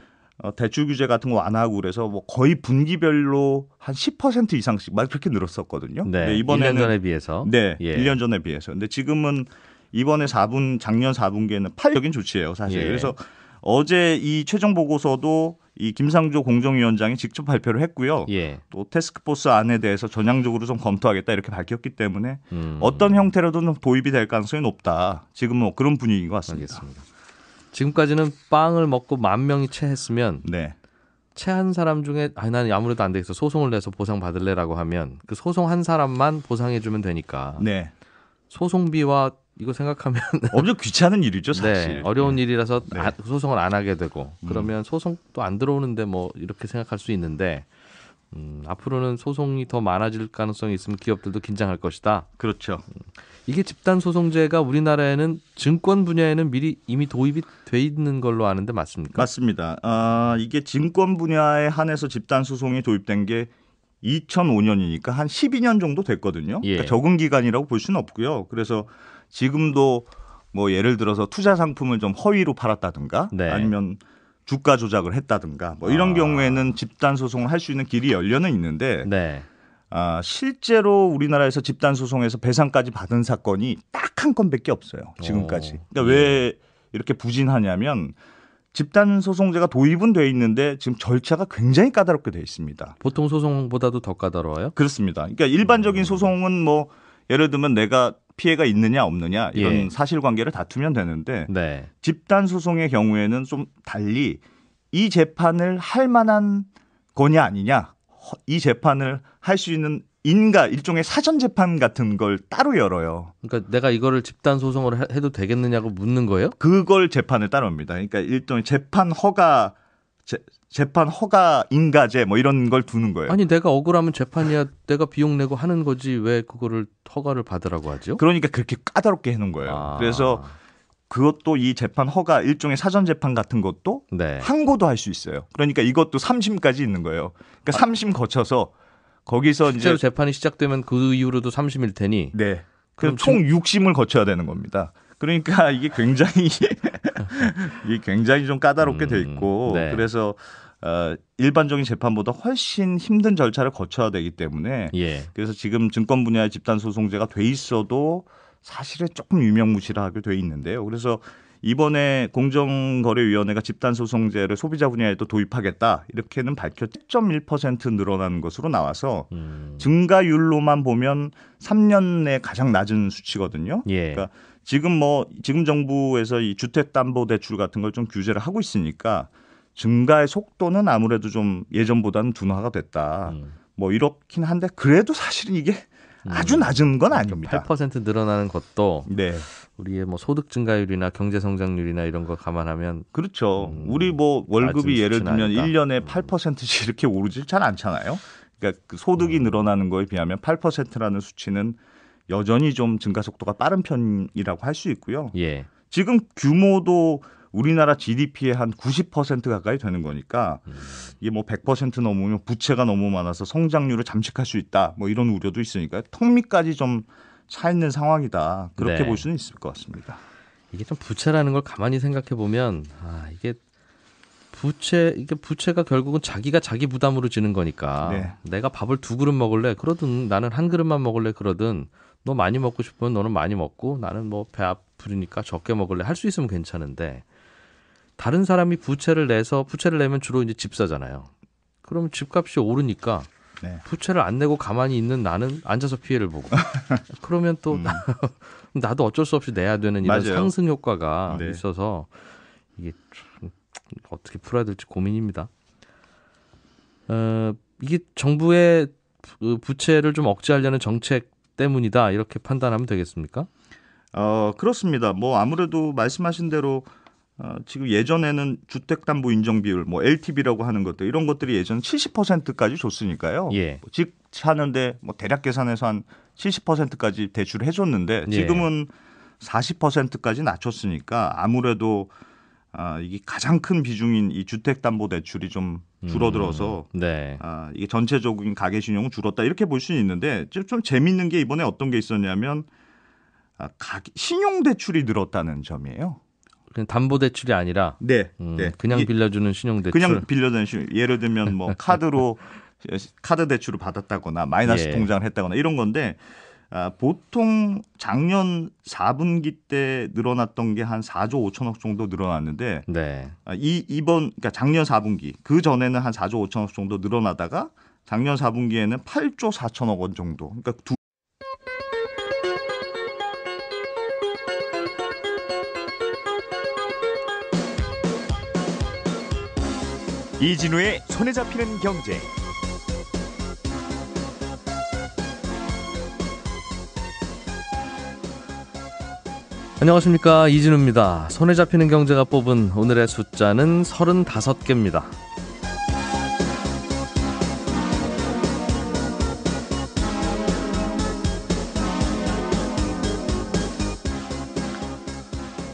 대출 규제 같은 거 완화하고 그래서 뭐 거의 분기별로 한 10% 이상씩 막 그렇게 늘었었거든요. 네, 이번에는 1년 전에 비해서. 1년 전에 비해서. 근데 지금은 이번에 작년 4분기에는 파격적인 조치예요, 사실. 그래서 어제 이 최종 보고서도 이 김상조 공정위원장이 직접 발표를 했고요. 또 태스크포스 안에 대해서 전향적으로 좀 검토하겠다 이렇게 밝혔기 때문에 어떤 형태로든 도입이 될 가능성이 높다. 지금은 뭐 그런 분위기인 것 같습니다. 알겠습니다. 지금까지는 빵을 먹고 10,000명이 체했으면 체한 사람 중에 난 아무래도 안 되겠어. 소송을 내서 보상 받을래라고 하면 그 소송한 사람만 보상해주면 되니까. 소송비와 이거 생각하면 엄청 귀찮은 일이죠, 사실. 어려운 일이라서 소송을 안 하게 되고 그러면 소송도 안 들어오는데 뭐 이렇게 생각할 수 있는데 앞으로는 소송이 더 많아질 가능성이 있으면 기업들도 긴장할 것이다. 그렇죠. 이게 집단 소송제가 우리나라에는 증권 분야에는 이미 도입이 돼 있는 걸로 아는데 맞습니까? 맞습니다. 이게 증권 분야에 한해서 집단 소송이 도입된 게 2005년이니까 한 12년 정도 됐거든요. 그러니까 적응 기간이라고 볼 수는 없고요. 그래서 지금도 뭐 예를 들어서 투자 상품을 좀 허위로 팔았다든가 아니면 주가 조작을 했다든가 뭐 이런 경우에는 집단 소송을 할 수 있는 길이 열려는 있는데 실제로 우리나라에서 집단 소송에서 배상까지 받은 사건이 딱 한 건밖에 없어요. 지금까지. 그러니까 왜 이렇게 부진하냐면 집단 소송제가 도입은 돼 있는데 지금 절차가 굉장히 까다롭게 돼 있습니다. 보통 소송보다도 더 까다로워요? 그렇습니다. 그러니까 일반적인 소송은 뭐 예를 들면 내가 피해가 있느냐 없느냐 이런 예. 사실관계를 다투면 되는데 네. 집단 소송의 경우에는 좀 달리 이 재판을 할 만한 거냐 아니냐, 이 재판을 할 수 있는 일종의 사전 재판 같은 걸 따로 열어요. 그러니까 내가 이거를 집단 소송을 해도 되겠느냐고 묻는 거예요? 그걸 재판을 따로 합니다. 그러니까 일종의 재판 허가 인가제 뭐 이런 걸 두는 거예요. 아니 내가 억울하면 재판이야 내가 비용 내고 하는 거지 왜 그거를 허가를 받으라고 하죠? 그러니까 그렇게 까다롭게 해놓은 거예요. 그래서 그것도 이 재판 허가 일종의 사전 재판 같은 것도 네. 항고도 할 수 있어요. 그러니까 이것도 3심까지 있는 거예요. 그러니까 3심 거쳐서 거기서 실제로 이제 재판이 시작되면 그 이후로도 3심일 테니 네. 그럼 그럼 총 6심을 거쳐야 되는 겁니다. 그러니까 이게 굉장히 좀 까다롭게 돼 있고 네. 그래서 일반적인 재판보다 훨씬 힘든 절차를 거쳐야 되기 때문에 예. 그래서 지금 증권 분야의 집단 소송제가 돼 있어도 사실은 조금 유명무실하게 돼 있는데요. 그래서 이번에 공정거래위원회가 집단소송제를 소비자 분야에도 도입하겠다 이렇게는 밝혀 1.1% 늘어나는 것으로 나와서 증가율로만 보면 3년 내 가장 낮은 수치거든요. 예. 그러니까 지금 정부에서 이 주택담보대출 같은 걸 좀 규제를 하고 있으니까 증가의 속도는 아무래도 좀 예전보다는 둔화가 됐다. 뭐 이렇긴 한데 그래도 사실은 이게 아주 낮은 건 아닙니다. 8% 늘어나는 것도 네. 우리의 뭐 소득 증가율이나 경제 성장률이나 이런 거 감안하면 그렇죠. 우리 뭐 월급이 낮은 예를 수치는 들면 아니다. 1년에 8%씩 이렇게 오르질 잘 않잖아요. 그러니까 그 소득이 늘어나는 거에 비하면 8%라는 수치는 여전히 좀 증가 속도가 빠른 편이라고 할 수 있고요. 예. 지금 규모도 우리나라 GDP의 한 90% 가까이 되는 거니까 이게 뭐 100% 넘으면 부채가 너무 많아서 성장률을 잠식할 수 있다. 뭐 이런 우려도 있으니까 턱 밑까지 좀 차 있는 상황이다. 그렇게 네. 볼 수는 있을 것 같습니다. 이게 좀 부채라는 걸 가만히 생각해 보면 이게 부채가 결국은 자기가 자기 부담으로 지는 거니까 네. 내가 밥을 2그릇 먹을래 그러든 나는 1그릇만 먹을래 그러든 너 많이 먹고 싶으면 너는 많이 먹고 나는 뭐 배 아프니까 적게 먹을래 할 수 있으면 괜찮은데 다른 사람이 부채를 내면 주로 이제 집 사잖아요. 그러면 집값이 오르니까 네. 부채를 안 내고 가만히 있는 나는 앉아서 피해를 보고 그러면 또 나도 어쩔 수 없이 내야 되는 이런 맞아요. 상승 효과가 네. 있어서 이게 참 어떻게 풀어야 될지 고민입니다. 이게 정부의 부채를 좀 억제하려는 정책 때문이다 이렇게 판단하면 되겠습니까? 그렇습니다. 뭐 아무래도 말씀하신 대로 지금 예전에는 주택담보 인정 비율, 뭐 LTV라고 하는 것들 이런 것들이 예전 70%까지 줬으니까요. 예. 집 사는데 뭐 대략 계산해서 한 70%까지 대출을 해줬는데 지금은 40%까지 낮췄으니까 아무래도 이게 가장 큰 비중인 이 주택담보대출이 좀 줄어들어서 네. 이게 전체적인 가계신용은 줄었다 이렇게 볼 수는 있는데 좀 재밌는 게 이번에 어떤 게 있었냐면 신용대출이 늘었다는 점이에요. 그냥 담보대출이 아니라 네. 그냥 빌려주는 신용대출. 그냥 빌려주는 예를 들면 뭐 카드 대출을 받았다거나 마이너스 예. 통장을 했다거나 이런 건데 보통 작년 4분기 때 늘어났던 게 한 4조 5천억 정도 늘어났는데 네. 그러니까 작년 4분기 그 전에는 한 4조 5천억 정도 늘어나다가 작년 4분기에는 8조 4천억 원 정도. 그러니까 이진우의 손에 잡히는 경제. 안녕하십니까, 이진우입니다. 손에 잡히는 경제가 뽑은 오늘의 숫자는 35개입니다.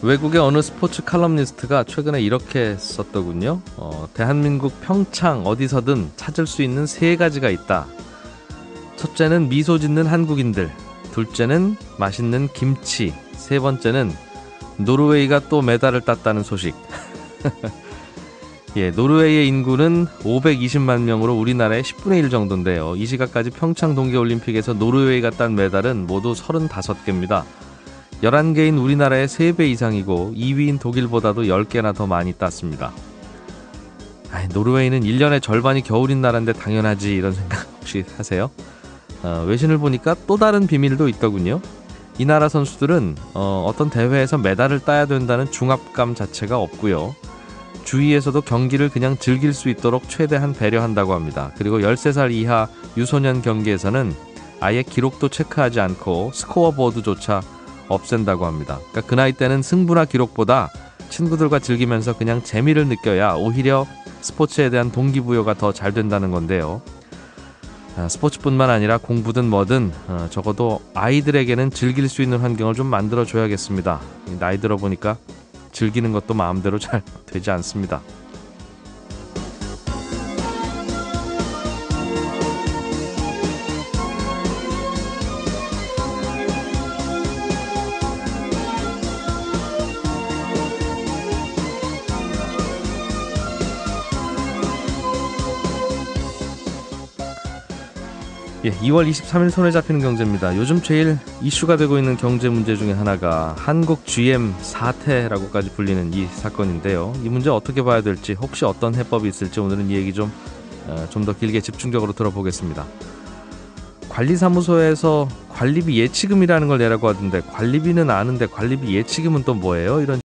외국의 어느 스포츠 칼럼니스트가 최근에 이렇게 썼더군요. 대한민국 평창 어디서든 찾을 수 있는 3가지가 있다. 첫째는 미소 짓는 한국인들, 둘째는 맛있는 김치, 세 번째는 노르웨이가 또 메달을 땄다는 소식. 예, 노르웨이의 인구는 520만 명으로 우리나라의 10분의 1 정도인데요. 이 시각까지 평창 동계올림픽에서 노르웨이가 딴 메달은 모두 35개입니다. 11개인 우리나라의 3배 이상이고 2위인 독일보다도 10개나 더 많이 땄습니다. 노르웨이는 1년의 절반이 겨울인 나라인데 당연하지 이런 생각 혹시 하세요? 외신을 보니까 또 다른 비밀도 있더군요. 이 나라 선수들은 어떤 대회에서 메달을 따야 된다는 중압감 자체가 없고요. 주위에서도 경기를 그냥 즐길 수 있도록 최대한 배려한다고 합니다. 그리고 13살 이하 유소년 경기에서는 아예 기록도 체크하지 않고 스코어보드조차 없앤다고 합니다. 그러니까 그 나이 때는 승부나 기록보다 친구들과 즐기면서 그냥 재미를 느껴야 오히려 스포츠에 대한 동기부여가 더 잘 된다는 건데요. 스포츠뿐만 아니라 공부든 뭐든 적어도 아이들에게는 즐길 수 있는 환경을 좀 만들어줘야겠습니다. 나이 들어보니까 즐기는 것도 마음대로 잘 되지 않습니다. 예, 2월 23일 손에 잡히는 경제입니다. 요즘 제일 이슈가 되고 있는 경제 문제 중에 하나가 한국 GM 사태라고까지 불리는 이 사건인데요. 이 문제 어떻게 봐야 될지, 혹시 어떤 해법이 있을지 오늘은 이 얘기 좀 더 길게 집중적으로 들어보겠습니다. 관리사무소에서 관리비 예치금이라는 걸 내라고 하던데 관리비는 아는데 관리비 예치금은 또 뭐예요? 이런